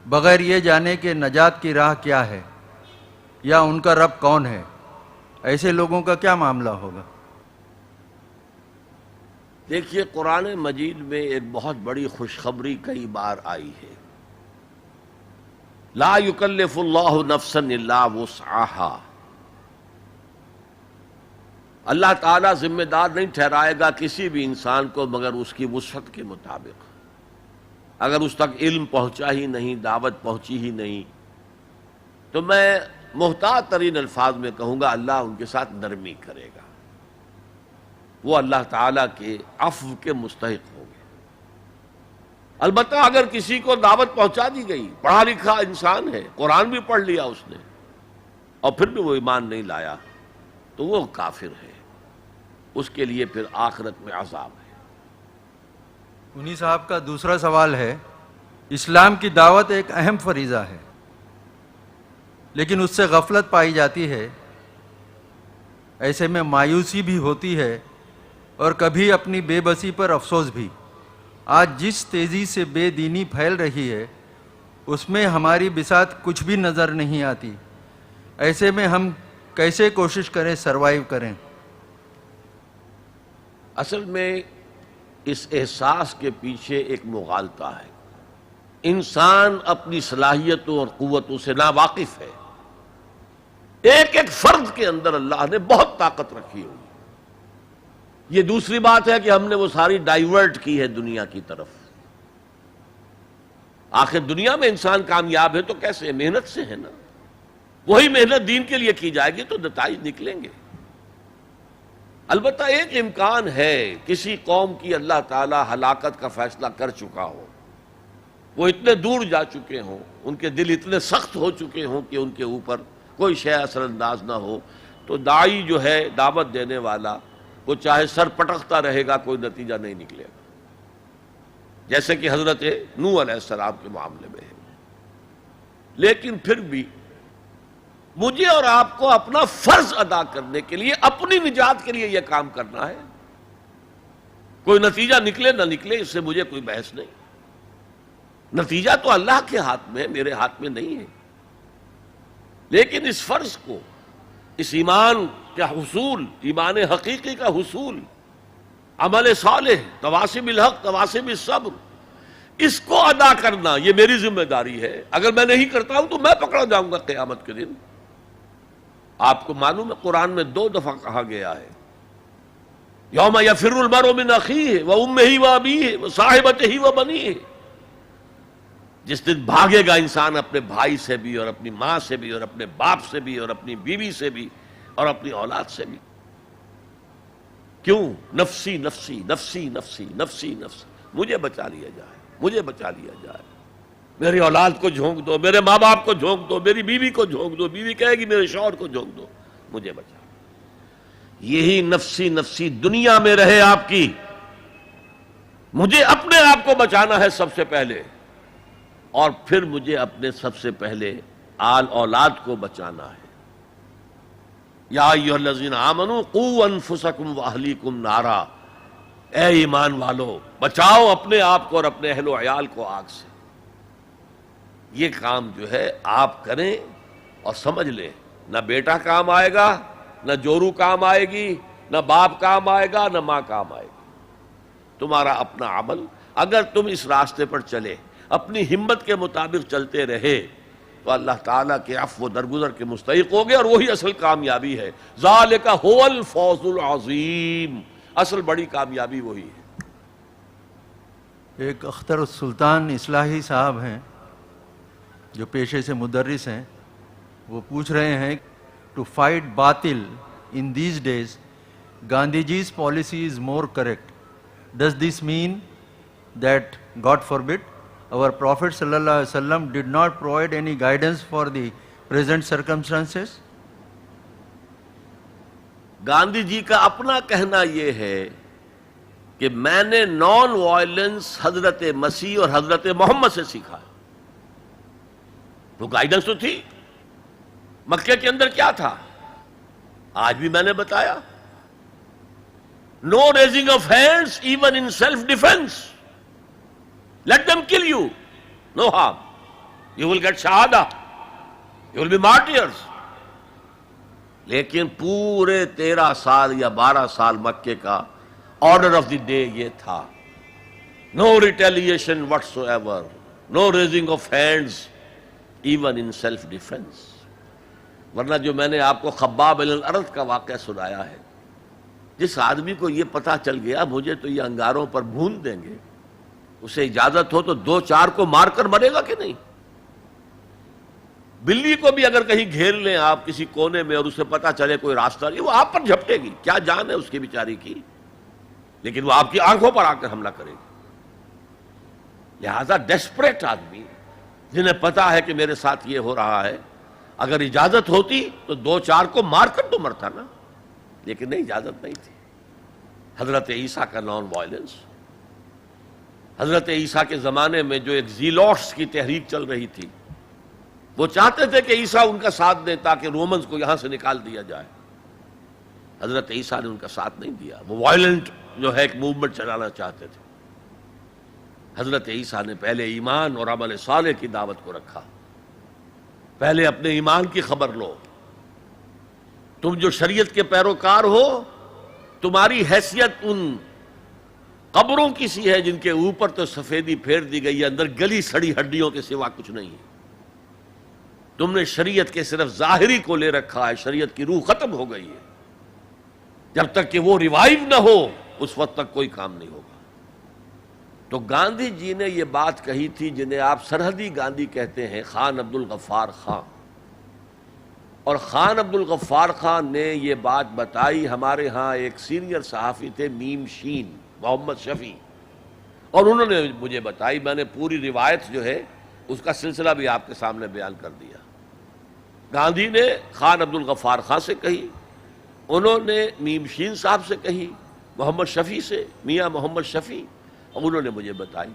بغیر یہ جانے کہ نجات کی راہ کیا ہے یا ان کا رب کون ہے. ایسے لوگوں کا کیا معاملہ ہوگا؟ دیکھیے قرآن مجید میں ایک بہت بڑی خوشخبری کئی بار آئی ہے، لا یکلف اللہ نفسا الا وسعها. اللہ تعالیٰ ذمہ دار نہیں ٹھہرائے گا کسی بھی انسان کو مگر اس کی وسعت کے مطابق. اگر اس تک علم پہنچا ہی نہیں، دعوت پہنچی ہی نہیں، تو میں محتاط ترین الفاظ میں کہوں گا، اللہ ان کے ساتھ نرمی کرے گا، وہ اللہ تعالیٰ کے عفو کے مستحق ہوں گے۔ البتہ اگر کسی کو دعوت پہنچا دی گئی، پڑھا لکھا انسان ہے، قرآن بھی پڑھ لیا اس نے، اور پھر بھی وہ ایمان نہیں لایا، تو وہ کافر ہے، اس کے لیے پھر آخرت میں عذاب ہے۔ انہی صاحب کا دوسرا سوال ہے، اسلام کی دعوت ایک اہم فریضہ ہے، لیکن اس سے غفلت پائی جاتی ہے، ایسے میں مایوسی بھی ہوتی ہے اور کبھی اپنی بے بسی پر افسوس بھی۔ آج جس تیزی سے بے دینی پھیل رہی ہے اس میں ہماری بساط کچھ بھی نظر نہیں آتی، ایسے میں ہم کیسے کوشش کریں سروائیو کریں؟ اصل میں اس احساس کے پیچھے ایک مغالطہ ہے۔ انسان اپنی صلاحیتوں اور قوتوں سے ناواقف ہے۔ ایک ایک فرد کے اندر اللہ نے بہت طاقت رکھی ہوئی۔ یہ دوسری بات ہے کہ ہم نے وہ ساری ڈائیورٹ کی ہے دنیا کی طرف۔ آخر دنیا میں انسان کامیاب ہے تو کیسے؟ محنت سے ہے نا۔ وہی محنت دین کے لیے کی جائے گی تو نتائج نکلیں گے۔ البتہ ایک امکان ہے، کسی قوم کی اللہ تعالی ہلاکت کا فیصلہ کر چکا ہو، وہ اتنے دور جا چکے ہوں، ان کے دل اتنے سخت ہو چکے ہوں کہ ان کے اوپر کوئی شے اثر انداز نہ ہو، تو داعی جو ہے، دعوت دینے والا، وہ چاہے سر پٹکتا رہے گا، کوئی نتیجہ نہیں نکلے گا، جیسے کہ حضرت نوح علیہ السلام کے معاملے میں ہے۔ لیکن پھر بھی مجھے اور آپ کو اپنا فرض ادا کرنے کے لیے، اپنی نجات کے لیے یہ کام کرنا ہے۔ کوئی نتیجہ نکلے نہ نکلے، اس سے مجھے کوئی بحث نہیں۔ نتیجہ تو اللہ کے ہاتھ میں ہے، میرے ہاتھ میں نہیں ہے۔ لیکن اس فرض کو، اس ایمان کا حصول، ایمان حقیقی کا حصول، عمل صالح، تواصی بالحق، تواصی بالصبر، اس کو ادا کرنا یہ میری ذمہ داری ہے۔ اگر میں نہیں کرتا ہوں تو میں پکڑا جاؤں گا قیامت کے دن۔ آپ کو معلوم ہے قرآن میں 2 دفعہ کہا گیا ہے، یوم یفر المرء من اخیہ وامہ وابیہ وصاحبتہ وبنیہ، جس دن بھاگے گا انسان اپنے بھائی سے بھی، اور اپنی ماں سے بھی، اور اپنے باپ سے بھی، اور اپنی بیوی سے بھی، اور اپنی اولاد سے بھی۔ کیوں؟ نفسی نفسی نفسی نفسی نفسی نفسی، مجھے بچا لیا جائے، مجھے بچا لیا جائے، میری اولاد کو جھونک دو، میرے ماں باپ کو جھونک دو، میری بیوی کو جھونک دو، بیوی کہے گی میرے شوہر کو جھونک دو، مجھے بچا۔ یہی نفسی نفسی دنیا میں رہے آپ کی، مجھے اپنے آپ کو بچانا ہے سب سے پہلے، اور پھر مجھے اپنے سب سے پہلے آل اولاد کو بچانا ہے۔ یا ایھا الذین آمنوا قوا انفسکم واہلیکم نارا، اے ایمان والو، بچاؤ اپنے آپ کو اور اپنے اہل و عیال کو آگ سے۔ یہ کام جو ہے آپ کریں اور سمجھ لیں، نہ بیٹا کام آئے گا، نہ جورو کام آئے گی، نہ باپ کام آئے گا، نہ ماں کام آئے گی۔ تمہارا اپنا عمل، اگر تم اس راستے پر چلے، اپنی ہمت کے مطابق چلتے رہے، تو اللہ تعالیٰ کے عفو و درگزر کے مستحق ہوگے، اور وہی اصل کامیابی ہے۔ ذالک هو الفوز العظیم، اصل بڑی کامیابی وہی ہے۔ ایک اختر السلطان اصلاحی صاحب ہیں جو پیشے سے مدرس ہیں، وہ پوچھ رہے ہیں، ٹو فائٹ باطل in these days Gandhi ji's policy is more correct, does this mean that God forbid our Prophet sallallahu alaihi wasallam did not provide any guidance for the present circumstances? Gandhi ji کا اپنا کہنا یہ ہے کہ میں نے نان وائلنس حضرت مسیح اور حضرت محمد سے سیکھا ہے۔ تو گائیڈنس تو تھی، مکے کے اندر کیا تھا؟ آج بھی میں نے بتایا، no raising of hands even in self defence. Let them kill you, no harm. You will get shahada, you will be martyrs. لیکن پورے 13 سال یا 12 سال مکے کا آرڈر آف دی ڈے یہ تھا، no retaliation whatsoever, no raising of hands even in self defense. ورنہ جو میں نے آپ کو خباب بن الارض کا واقعہ سنایا ہے، جس آدمی کو یہ پتا چل گیا مجھے تو یہ انگاروں پر بھون دیں گے، اسے اجازت ہو تو 2-4 کو مار کر مرے گا کہ نہیں؟ بلی کو بھی اگر کہیں گھیر لیں آپ کسی کونے میں اور اسے پتا چلے کوئی راستہ نہیں، وہ آپ پر جھپٹے گی، کیا جان ہے اس کی بیچاری کی، لیکن وہ آپ کی آنکھوں پر آ کر حملہ کرے گی۔ لہذا ڈیسپریٹ آدمی جنہیں پتا ہے کہ میرے ساتھ یہ ہو رہا ہے، اگر اجازت ہوتی تو دو چار کو مار کر تو مرتا نا، لیکن نہیں، اجازت نہیں تھی۔ حضرت عیسیٰ کا نان وائلنس، حضرت عیسیٰ کے زمانے میں جو ایک زیلوٹس کی تحریک چل رہی تھی، وہ چاہتے تھے کہ عیسیٰ ان کا ساتھ دیں تاکہ رومنز کو یہاں سے نکال دیا جائے۔ حضرت عیسیٰ نے ان کا ساتھ نہیں دیا، وہ وائلنٹ جو ہے ایک موومنٹ چلانا چاہتے تھے۔ حضرت عیسیٰ نے پہلے ایمان اور عمل صالح کی دعوت کو رکھا، پہلے اپنے ایمان کی خبر لو، تم جو شریعت کے پیروکار ہو، تمہاری حیثیت ان قبروں کی سی ہے جن کے اوپر تو سفیدی پھیر دی گئی ہے، اندر گلی سڑی ہڈیوں کے سوا کچھ نہیں ہے۔ تم نے شریعت کے صرف ظاہری کو لے رکھا ہے، شریعت کی روح ختم ہو گئی ہے۔ جب تک کہ وہ ریوائیو نہ ہو اس وقت تک کوئی کام نہیں ہوگا۔ تو گاندھی جی نے یہ بات کہی تھی جنہیں آپ سرحدی گاندھی کہتے ہیں، خان عبد الغفار خان، اور خان عبد الغفار خان نے یہ بات بتائی۔ ہمارے ہاں ایک سینئر صحافی تھے میم شین، محمد شفیع، اور انہوں نے مجھے بتائی، میں نے پوری روایت جو ہے اس کا سلسلہ بھی آپ کے سامنے بیان کر دیا۔ گاندھی نے خان عبد الغفار خان سے کہی، انہوں نے میم شین صاحب سے کہی، محمد شفیع سے، میاں محمد شفیع، اور انہوں نے مجھے بتائی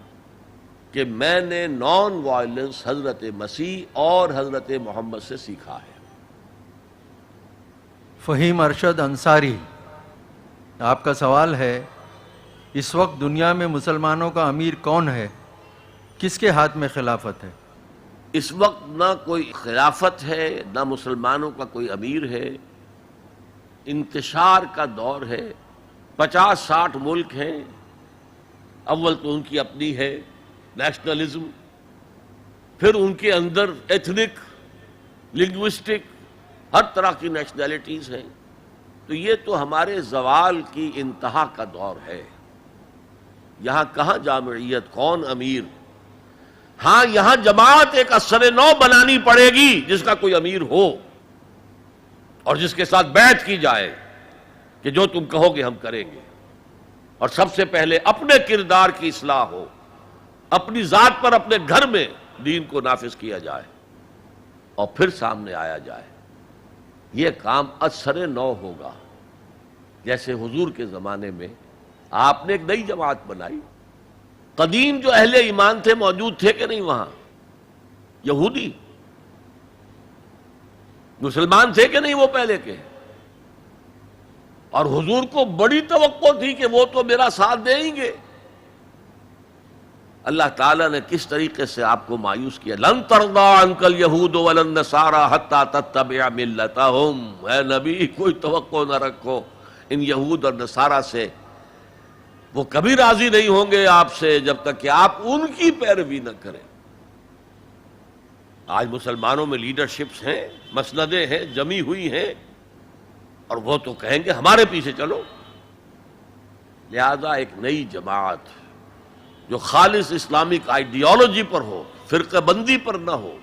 کہ میں نے نان وائلنس حضرت مسیح اور حضرت محمد سے سیکھا ہے۔ فہیم ارشد انصاری، آپ کا سوال ہے، اس وقت دنیا میں مسلمانوں کا امیر کون ہے؟ کس کے ہاتھ میں خلافت ہے؟ اس وقت نہ کوئی خلافت ہے، نہ مسلمانوں کا کوئی امیر ہے، انتشار کا دور ہے، 50-60 ملک ہیں، اول تو ان کی اپنی ہے نیشنلزم، پھر ان کے اندر ایتھنک، لنگوسٹک، ہر طرح کی نیشنلٹیز ہیں۔ تو یہ تو ہمارے زوال کی انتہا کا دور ہے۔ یہاں کہاں جامعیت، کون امیر؟ ہاں یہاں جماعت ایک اثر نو بنانی پڑے گی جس کا کوئی امیر ہو اور جس کے ساتھ بیعت کی جائے کہ جو تم کہو گے ہم کریں گے، اور سب سے پہلے اپنے کردار کی اصلاح ہو، اپنی ذات پر اپنے گھر میں دین کو نافذ کیا جائے اور پھر سامنے آیا جائے۔ یہ کام اثر نو ہوگا۔ جیسے حضور کے زمانے میں آپ نے ایک نئی جماعت بنائی، قدیم جو اہل ایمان تھے موجود تھے کہ نہیں وہاں؟ یہودی مسلمان تھے کہ نہیں وہ پہلے کے؟ اور حضور کو بڑی توقع تھی کہ وہ تو میرا ساتھ دیں گے۔ اللہ تعالیٰ نے کس طریقے سے آپ کو مایوس کیا، لن ترضی عنک الیہود ولا النصارى حتی تتبع ملتہم۔ اے نبی کوئی توقع نہ رکھو ان یہود اور نصارہ سے، وہ کبھی راضی نہیں ہوں گے آپ سے جب تک کہ آپ ان کی پیروی نہ کریں۔ آج مسلمانوں میں لیڈرشپس ہیں، مسندیں ہیں، جمی ہوئی ہیں، اور وہ تو کہیں گے ہمارے پیچھے چلو۔ لہذا ایک نئی جماعت جو خالص اسلامک آئیڈیالوجی پر ہو، فرقہ بندی پر نہ ہو،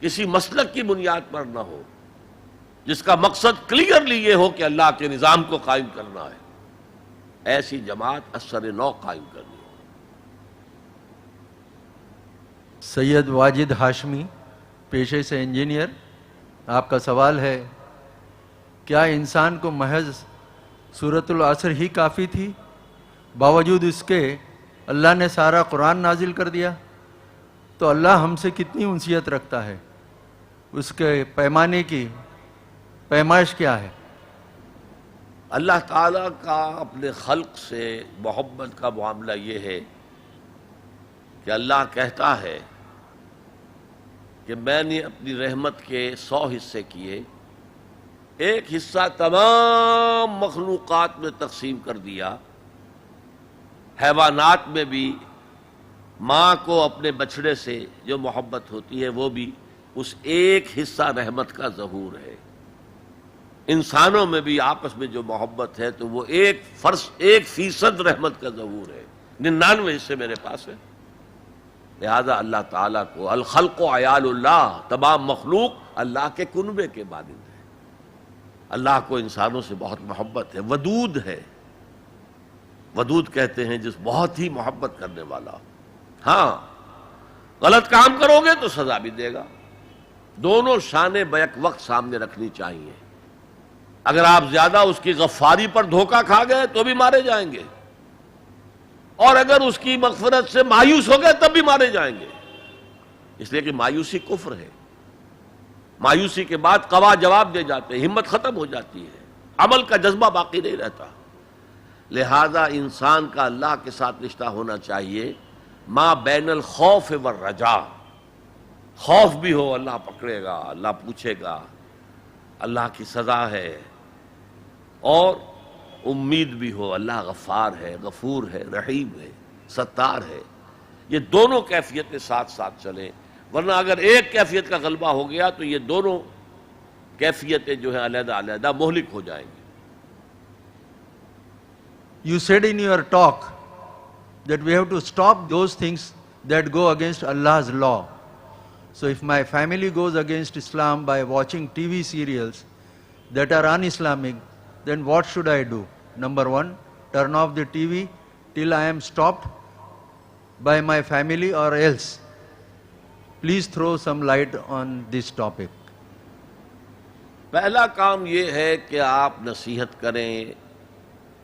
کسی مسلک کی بنیاد پر نہ ہو، جس کا مقصد کلیئرلی یہ ہو کہ اللہ کے نظام کو قائم کرنا ہے، ایسی جماعت اثر نو قائم کرنی ہے۔ سید واجد ہاشمی، پیشے سے انجینئر، آپ کا سوال ہے، کیا انسان کو محض سورۃ العصر ہی کافی تھی؟ باوجود اس کے اللہ نے سارا قرآن نازل کر دیا؟ تو اللہ ہم سے کتنی انسیت رکھتا ہے، اس کے پیمانے کی پیمائش کیا ہے؟ اللہ تعالیٰ کا اپنے خلق سے محبت کا معاملہ یہ ہے کہ اللہ کہتا ہے کہ میں نے اپنی رحمت کے 100 حصے کیے، ایک حصہ تمام مخلوقات میں تقسیم کر دیا۔ حیوانات میں بھی ماں کو اپنے بچڑے سے جو محبت ہوتی ہے وہ بھی اس ایک حصہ رحمت کا ظہور ہے۔ انسانوں میں بھی آپس میں جو محبت ہے تو وہ 1% رحمت کا ظہور ہے، 99 حصے میرے پاس ہے۔ لہذا اللہ تعالیٰ کو الخلق و عیال اللہ، تمام مخلوق اللہ کے کنبے کے مانند ہے. اللہ کو انسانوں سے بہت محبت ہے، ودود ہے. ودود کہتے ہیں جس بہت ہی محبت کرنے والا. ہاں غلط کام کرو گے تو سزا بھی دے گا. دونوں شانیں بیک وقت سامنے رکھنی چاہیے. اگر آپ زیادہ اس کی غفاری پر دھوکہ کھا گئے تو بھی مارے جائیں گے، اور اگر اس کی مغفرت سے مایوس ہو گئے تب بھی مارے جائیں گے. اس لیے کہ مایوسی کفر ہے. مایوسی کے بعد قوا جواب دے جاتے ہیں، ہمت ختم ہو جاتی ہے، عمل کا جذبہ باقی نہیں رہتا. لہذا انسان کا اللہ کے ساتھ رشتہ ہونا چاہیے ما بین الخوف والرجاء. خوف بھی ہو اللہ پکڑے گا، اللہ پوچھے گا، اللہ کی سزا ہے، اور امید بھی ہو اللہ غفار ہے، غفور ہے، رحیم ہے، ستار ہے. یہ دونوں کیفیتیں ساتھ ساتھ چلیں، ورنہ اگر ایک کیفیت کا غلبہ ہو گیا تو یہ دونوں کیفیتیں جو ہیں علیحدہ علیحدہ مہلک ہو جائیں گی. You said in your talk that we have to stop those things that go against Allah's law. So if my family goes against Islam by watching TV serials that are un-Islamic, then what should I do? Number one, turn off the TV till I am stopped by my family, or else? Please throw some light on this topic. پہلا کام یہ ہے کہ آپ نصیحت کریں،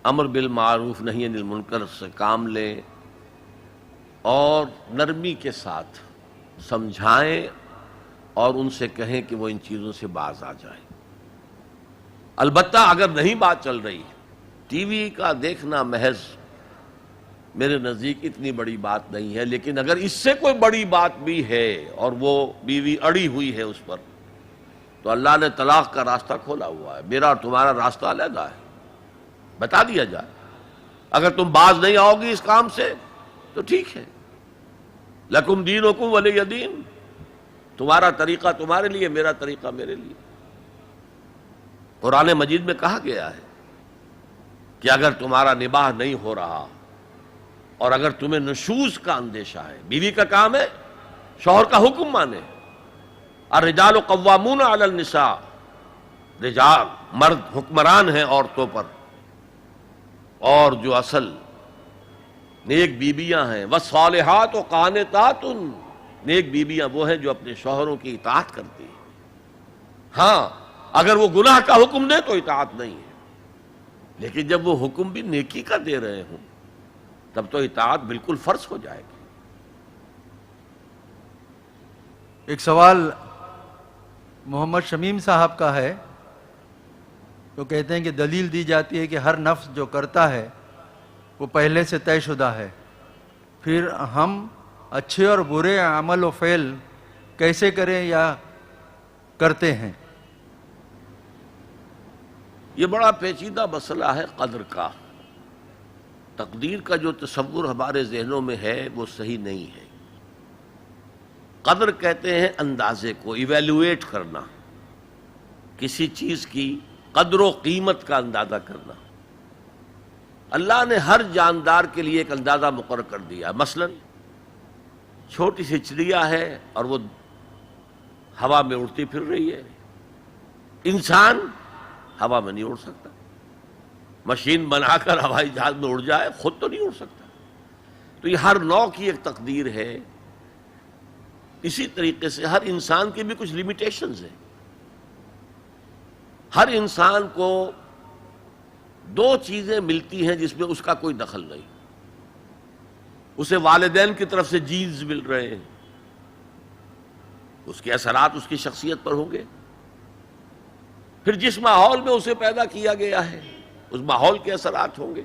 امر بالمعروف نہی عن المنکر سے کام لیں، اور نرمی کے ساتھ سمجھائیں اور ان سے کہیں کہ وہ ان چیزوں سے باز آ جائیں. البتہ اگر نہیں بات چل رہی، ٹی وی کا دیکھنا محض میرے نزدیک اتنی بڑی بات نہیں ہے، لیکن اگر اس سے کوئی بڑی بات بھی ہے اور وہ بیوی اڑی ہوئی ہے اس پر، تو اللہ نے طلاق کا راستہ کھولا ہوا ہے. میرا اور تمہارا راستہ علیحدہ ہے، بتا دیا جائے. اگر تم باز نہیں آؤ گی اس کام سے تو ٹھیک ہے، لکم دینکم ولی دین، تمہارا طریقہ تمہارے لیے، میرا طریقہ میرے لیے. قرآن مجید میں کہا گیا ہے کہ اگر تمہارا نباہ نہیں ہو رہا اور اگر تمہیں نشوز کا اندیشہ ہے، بیوی کا کام ہے شوہر کا حکم مانے. الرجال قوامون علی النساء، رجال مرد حکمران ہیں عورتوں پر، اور جو اصل نیک بیویاں ہیں والصالحات قانتات، نیک بیویاں وہ ہیں جو اپنے شوہروں کی اطاعت کرتی ہیں. ہاں اگر وہ گناہ کا حکم دے تو اطاعت نہیں ہے، لیکن جب وہ حکم بھی نیکی کا دے رہے ہوں تب تو اطاعت بالکل فرض ہو جائے گی. ایک سوال محمد شمیم صاحب کا ہے. تو کہتے ہیں کہ دلیل دی جاتی ہے کہ ہر نفس جو کرتا ہے وہ پہلے سے طے شدہ ہے، پھر ہم اچھے اور برے عمل و فعل کیسے کریں یا کرتے ہیں؟ یہ بڑا پیچیدہ مسئلہ ہے قدر کا. تقدیر کا جو تصور ہمارے ذہنوں میں ہے وہ صحیح نہیں ہے. قدر کہتے ہیں اندازے کو، ایویلویٹ کرنا، کسی چیز کی قدر و قیمت کا اندازہ کرنا. اللہ نے ہر جاندار کے لیے ایک اندازہ مقرر کر دیا. مثلا چھوٹی سی چڑیا ہے اور وہ ہوا میں اڑتی پھر رہی ہے. انسان ہوا میں نہیں اڑ سکتا. مشین بنا کر ہوائی جہاز میں اڑ جائے، خود تو نہیں اڑ سکتا. تو یہ ہر نوع کی ایک تقدیر ہے. اسی طریقے سے ہر انسان کی بھی کچھ لمیٹیشنز ہیں. ہر انسان کو دو چیزیں ملتی ہیں جس میں اس کا کوئی دخل نہیں. اسے والدین کی طرف سے جینز مل رہے ہیں، اس کے اثرات اس کی شخصیت پر ہوں گے. پھر جس ماحول میں اسے پیدا کیا گیا ہے اس ماحول کے اثرات ہوں گے.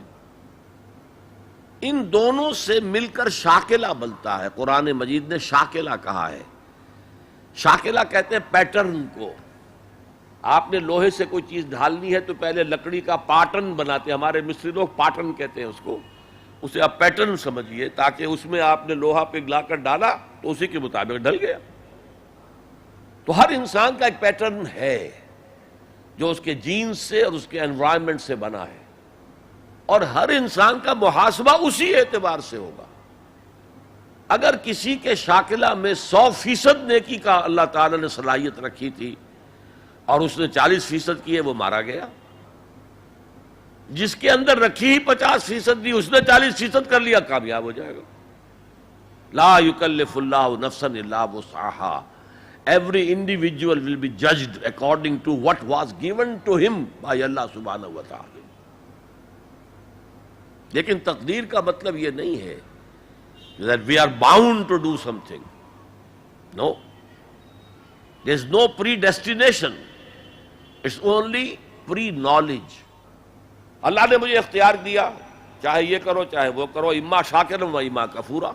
ان دونوں سے مل کر شاکلہ بنتا ہے. قرآن مجید نے شاکلہ کہا ہے. شاکلہ کہتے ہیں پیٹرن کو. آپ نے لوہے سے کوئی چیز ڈھالنی ہے تو پہلے لکڑی کا پاٹرن بناتے ہیں. ہمارے مصری لوگ پاٹرن کہتے ہیں اس کو. اسے آپ پیٹرن سمجھیے، تاکہ اس میں آپ نے لوہا پگھلا کر ڈالا تو اسی کے مطابق ڈھل گیا. تو ہر انسان کا ایک پیٹرن ہے جو اس کے جینز سے اور اس کے انوائرمنٹ سے بنا ہے، اور ہر انسان کا محاسبہ اسی اعتبار سے ہوگا. اگر کسی کے شاکلہ میں 100% نیکی کا اللہ تعالیٰ نے صلاحیت رکھی تھی اور اس نے 40% کی ہے، وہ مارا گیا. جس کے اندر رکھی 50% دی، اس نے 40% کر لیا، کامیاب ہو جائے گا. لا یکلف اللہ نفسا الا وسعها. Every individual will be judged according to what was given to him by Allah subhanahu wa ta'ala. لیکن تقدیر کا مطلب یہ نہیں ہے that we are bound to do something. No. There is no predestination. It's only pre-knowledge. اللہ نے مجھے اختیار دیا، چاہے یہ کرو چاہے وہ کرو، اما شاکرا و اما کفورا.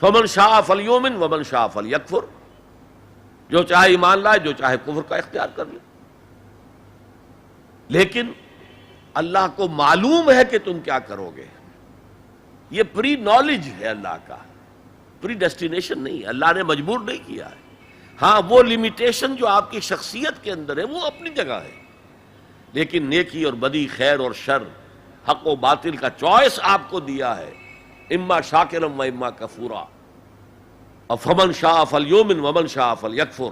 فمن شاء فلیؤمن ومن شاء فلیکفر. جو چاہے ایمان لائے، جو چاہے کفر کا اختیار کر لے. لیکن اللہ کو معلوم ہے کہ تم کیا کرو گے. یہ پری نالج ہے اللہ کا، پری ڈیسٹینیشن نہیں ہے. اللہ نے مجبور نہیں کیا ہے. ہاں وہ لمیٹیشن جو آپ کی شخصیت کے اندر ہے وہ اپنی جگہ ہے، لیکن نیکی اور بدی، خیر اور شر، حق و باطل کا چوائس آپ کو دیا ہے. اما شاکرا و اما کفورا. اور فمن شاء فلیؤمن ومن شاء فلیکفر.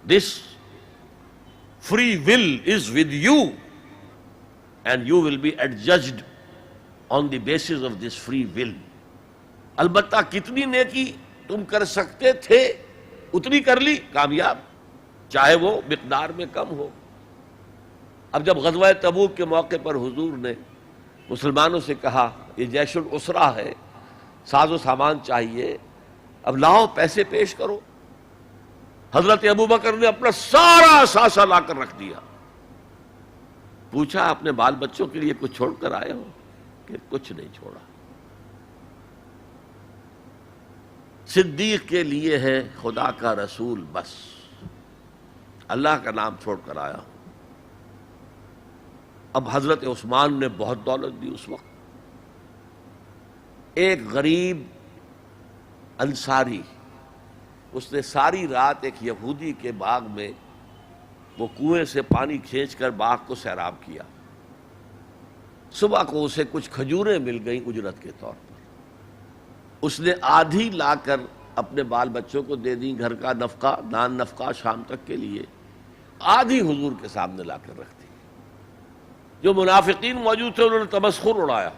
This free will is with you and you will be adjudged on the basis of this free will. البتہ کتنی نیکی تم کر سکتے تھے اتنی کر لی، کامیاب، چاہے وہ مقدار میں کم ہو. اب جب غزوہ تبوک کے موقع پر حضور نے مسلمانوں سے کہا یہ جیش العسرہ ہے، ساز و سامان چاہیے، اب لاؤ پیسے پیش کرو. حضرت ابوبکر نے اپنا سارا اثاثہ لا کر رکھ دیا. پوچھا اپنے بال بچوں کے لیے کچھ چھوڑ کر آئے ہو؟ کہ کچھ نہیں چھوڑا. صدیق کے لیے ہے خدا کا رسول، بس اللہ کا نام چھوڑ کر آیا ہوں. اب حضرت عثمان نے بہت دولت دی اس وقت. ایک غریب انصاری، اس نے ساری رات ایک یہودی کے باغ میں وہ کنویں سے پانی کھینچ کر باغ کو سیراب کیا. صبح کو اسے کچھ کھجوریں مل گئیں اجرت کے طور پر. اس نے آدھی لا کر اپنے بال بچوں کو دے دی، گھر کا نفقہ، نان نفقہ شام تک کے لیے. آدھی حضور کے سامنے لا کر رکھ دی. جو منافقین موجود تھے انہوں نے تمسخر اڑایا.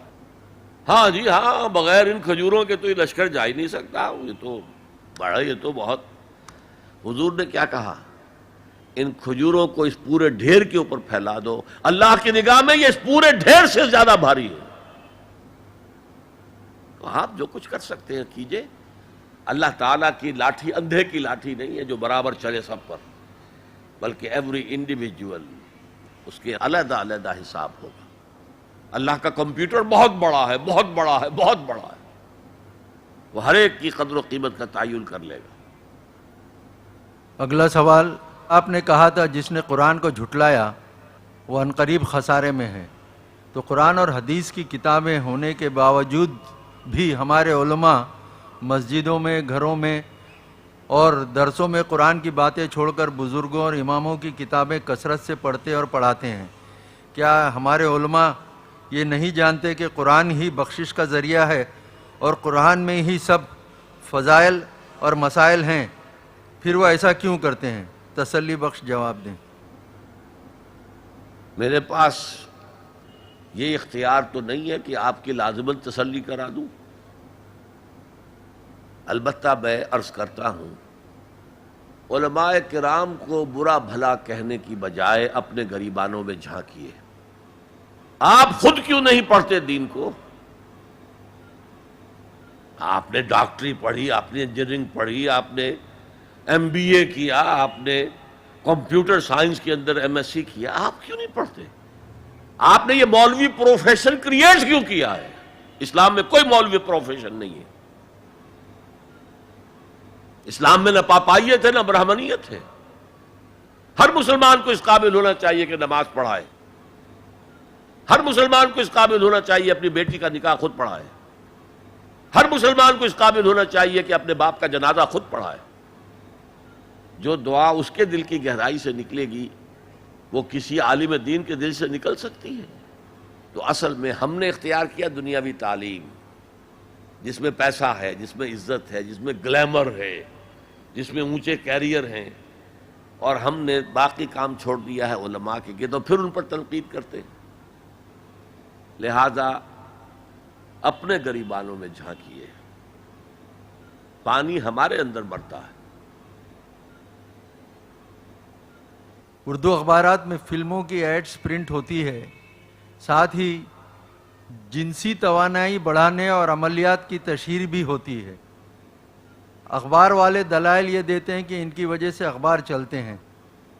ہاں جی ہاں، بغیر ان کھجوروں کے تو یہ لشکر جا ہی نہیں سکتا، یہ تو بڑا، یہ تو بہت. حضور نے کیا کہا؟ ان کھجوروں کو اس پورے ڈھیر کے اوپر پھیلا دو، اللہ کی نگاہ میں یہ اس پورے ڈھیر سے زیادہ بھاری ہے. تو آپ جو کچھ کر سکتے ہیں کیجئے. اللہ تعالیٰ کی لاٹھی اندھے کی لاٹھی نہیں ہے جو برابر چلے سب پر، بلکہ ایوری انڈیویجول اس کے علیحدہ علیحدہ حساب ہوگا. اللہ کا کمپیوٹر بہت بڑا ہے، بہت بڑا ہے، بہت بڑا ہے. وہ ہر ایک کی قدر و قیمت کا تعین کر لے گا. اگلا سوال، آپ نے کہا تھا جس نے قرآن کو جھٹلایا وہ عنقریب خسارے میں ہے. تو قرآن اور حدیث کی کتابیں ہونے کے باوجود بھی ہمارے علماء مسجدوں میں، گھروں میں اور درسوں میں قرآن کی باتیں چھوڑ کر بزرگوں اور اماموں کی کتابیں کثرت سے پڑھتے اور پڑھاتے ہیں. کیا ہمارے علماء یہ نہیں جانتے کہ قرآن ہی بخشش کا ذریعہ ہے اور قرآن میں ہی سب فضائل اور مسائل ہیں؟ پھر وہ ایسا کیوں کرتے ہیں؟ تسلی بخش جواب دیں. میرے پاس یہ اختیار تو نہیں ہے کہ آپ کی لازماً تسلی کرا دوں. البتہ میں عرض کرتا ہوں، علماء کرام کو برا بھلا کہنے کی بجائے اپنے گریبانوں میں جھانکیے. آپ خود کیوں نہیں پڑھتے دین کو؟ آپ نے ڈاکٹری پڑھی، آپ نے انجینئرنگ پڑھی، آپ نے MBA کیا، آپ نے کمپیوٹر سائنس کے اندر MSc کیا، آپ کیوں نہیں پڑھتے؟ آپ نے یہ مولوی پروفیشن کریٹ کیوں کیا ہے؟ اسلام میں کوئی مولوی پروفیشن نہیں ہے. اسلام میں نہ پاپائیت ہے نہ برہمنیت ہے. ہر مسلمان کو اس قابل ہونا چاہیے کہ نماز پڑھائے. ہر مسلمان کو اس قابل ہونا چاہیے اپنی بیٹی کا نکاح خود پڑھائے. ہر مسلمان کو اس قابل ہونا چاہیے کہ اپنے باپ کا جنازہ خود پڑھائے. جو دعا اس کے دل کی گہرائی سے نکلے گی وہ کسی عالم دین کے دل سے نکل سکتی ہے. تو اصل میں ہم نے اختیار کیا دنیاوی تعلیم، جس میں پیسہ ہے، جس میں عزت ہے، جس میں گلیمر ہے، جس میں اونچے کیریئر ہیں، اور ہم نے باقی کام چھوڑ دیا ہے علماء کے تو پھر ان پر تنقید کرتے ہیں۔ لہذا اپنے گریبانوں میں جھانکیے، پانی ہمارے اندر بڑھتا ہے۔ اردو اخبارات میں فلموں کی ایڈز پرنٹ ہوتی ہے، ساتھ ہی جنسی توانائی بڑھانے اور عملیات کی تشہیر بھی ہوتی ہے۔ اخبار والے دلائل یہ دیتے ہیں کہ ان کی وجہ سے اخبار چلتے ہیں۔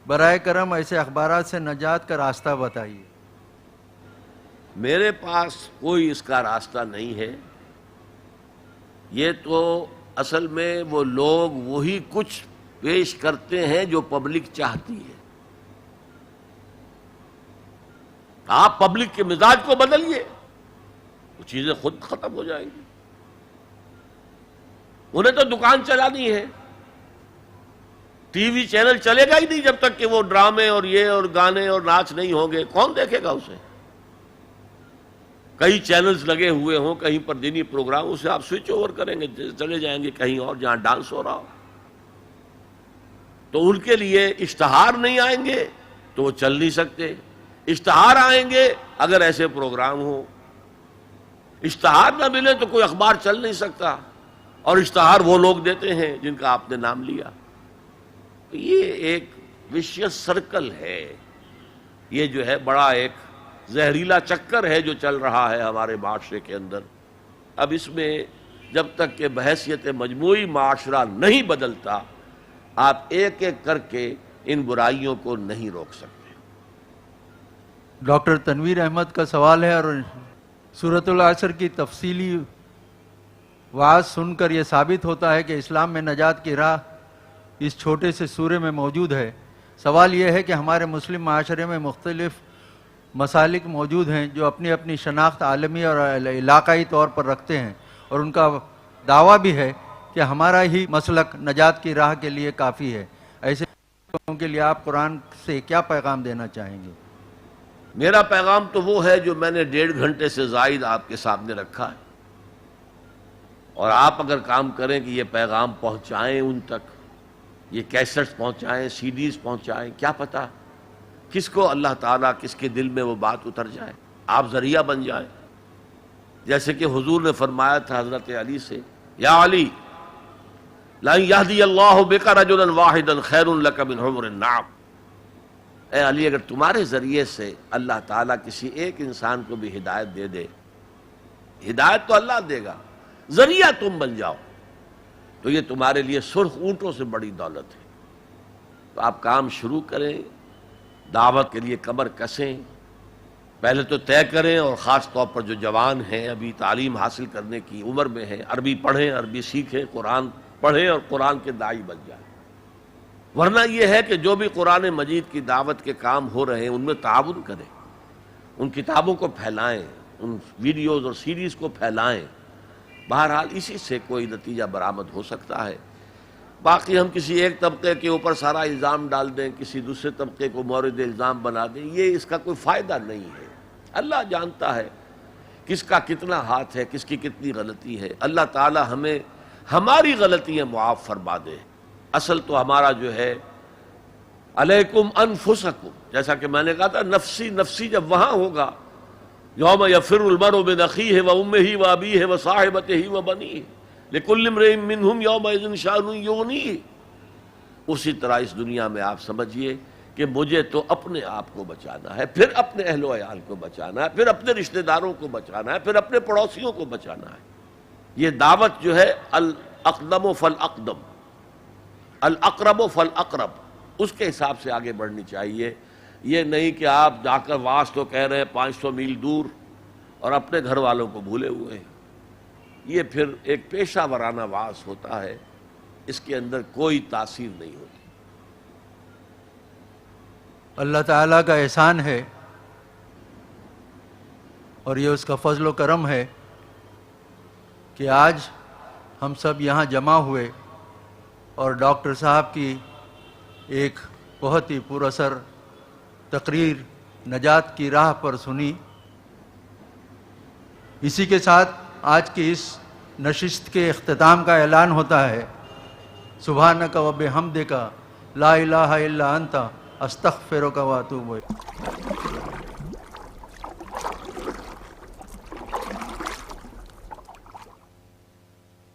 برائے کرم ایسے اخبارات سے نجات کا راستہ بتائیے۔ میرے پاس کوئی اس کا راستہ نہیں ہے۔ یہ تو اصل میں وہ لوگ وہی کچھ پیش کرتے ہیں جو پبلک چاہتی ہے۔ آپ پبلک کے مزاج کو بدلیے، وہ چیزیں خود ختم ہو جائیں گی۔ انہیں تو دکان چلانی ہے، ٹی وی چینل چلے گا ہی نہیں جب تک کہ وہ ڈرامے اور یہ اور گانے اور ناچ نہیں ہوں گے۔ کون دیکھے گا اسے؟ کئی چینلز لگے ہوئے ہوں کہیں پر دینی پروگرام، اسے آپ سوئچ اوور کریں گے، چلے جائیں گے کہیں اور جہاں ڈانس ہو رہا ہو۔ تو ان کے لیے اشتہار نہیں آئیں گے تو وہ چل نہیں سکتے، اشتہار آئیں گے اگر ایسے پروگرام ہو۔ اشتہار نہ ملے تو کوئی اخبار چل نہیں سکتا، اور اشتہار وہ لوگ دیتے ہیں جن کا آپ نے نام لیا۔ یہ ایک وشیس سرکل ہے، یہ جو ہے بڑا ایک زہریلا چکر ہے جو چل رہا ہے ہمارے معاشرے کے اندر۔ اب اس میں جب تک کہ بحیثیت مجموعی معاشرہ نہیں بدلتا، آپ ایک ایک کر کے ان برائیوں کو نہیں روک سکتے۔ ڈاکٹر تنویر احمد کا سوال ہے، اور سورۃ العصر کی تفصیلی وعظ سن کر یہ ثابت ہوتا ہے کہ اسلام میں نجات کی راہ اس چھوٹے سے سورے میں موجود ہے۔ سوال یہ ہے کہ ہمارے مسلم معاشرے میں مختلف مسالک موجود ہیں جو اپنی اپنی شناخت عالمی اور علاقائی طور پر رکھتے ہیں، اور ان کا دعویٰ بھی ہے کہ ہمارا ہی مسلک نجات کی راہ کے لیے کافی ہے۔ ایسے لوگوں کے لیے آپ قرآن سے کیا پیغام دینا چاہیں گے؟ میرا پیغام تو وہ ہے جو میں نے 1.5 گھنٹے سے زائد آپ کے سامنے رکھا ہے، اور آپ اگر کام کریں کہ یہ پیغام پہنچائیں ان تک، یہ کیسٹس پہنچائیں، سی ڈیز پہنچائیں، کیا پتہ کس کو اللہ تعالیٰ کس کے دل میں وہ بات اتر جائے، آپ ذریعہ بن جائیں۔ جیسے کہ حضور نے فرمایا تھا حضرت علی سے، یا علی لَن يَهْدِيَ اللَّهُ بِكَ رَجُلًا وَاحِدًا خَيْرٌ لَكَ مِنْ حُمُرِ النَّعَمِ۔ اے علی، اگر تمہارے ذریعے سے اللہ تعالیٰ کسی ایک انسان کو بھی ہدایت دے دے، ہدایت تو اللہ دے گا، ذریعہ تم بن جاؤ، تو یہ تمہارے لیے سرخ اونٹوں سے بڑی دولت ہے۔ تو آپ کام شروع کریں، دعوت کے لیے کمر کسیں، پہلے تو طے کریں، اور خاص طور پر جو جوان ہیں ابھی تعلیم حاصل کرنے کی عمر میں ہیں، عربی پڑھیں، عربی سیکھیں، قرآن پڑھیں اور قرآن کے داعی بن جائیں۔ ورنہ یہ ہے کہ جو بھی قرآن مجید کی دعوت کے کام ہو رہے ہیں ان میں تعاون کریں، ان کتابوں کو پھیلائیں، ان ویڈیوز اور سیریز کو پھیلائیں۔ بہرحال اسی سے کوئی نتیجہ برآمد ہو سکتا ہے۔ باقی ہم کسی ایک طبقے کے اوپر سارا الزام ڈال دیں، کسی دوسرے طبقے کو مورد الزام بنا دیں، یہ اس کا کوئی فائدہ نہیں ہے۔ اللہ جانتا ہے کس کا کتنا ہاتھ ہے، کس کی کتنی غلطی ہے۔ اللہ تعالی ہمیں ہماری غلطیاں معاف فرما دے۔ اصل تو ہمارا جو ہے علیکم انفسکم، جیسا کہ میں نے کہا تھا، نفسی نفسی جب وہاں ہوگا، یوم یفر المرء من اخیہ وامہ وابیہ وصاحبتہ وبنیہ لکل امرئ منہم یومئذ شأن یغنیہ، اسی طرح اس دنیا میں آپ سمجھیے کہ مجھے تو اپنے آپ کو بچانا ہے، پھر اپنے اہل و عیال کو بچانا ہے، پھر اپنے رشتہ داروں کو بچانا ہے، پھر اپنے پڑوسیوں کو بچانا ہے۔ یہ دعوت جو ہے الاقدم فالاقدم، الاقرب فالاقرب، اس کے حساب سے آگے بڑھنی چاہیے۔ یہ نہیں کہ آپ جا کر واس تو کہہ رہے ہیں 500 میل دور اور اپنے گھر والوں کو بھولے ہوئے ہیں۔ یہ پھر ایک پیشہ ورانہ واس ہوتا ہے، اس کے اندر کوئی تاثیر نہیں ہوتی۔ اللہ تعالیٰ کا احسان ہے اور یہ اس کا فضل و کرم ہے کہ آج ہم سب یہاں جمع ہوئے اور ڈاکٹر صاحب کی ایک بہت ہی پر اثر تقریر نجات کی راہ پر سنی۔ اسی کے ساتھ آج کی اس نشست کے اختتام کا اعلان ہوتا ہے، سبحانک و بحمدک لا الہ الا انت استغفرک و اتوب الیک۔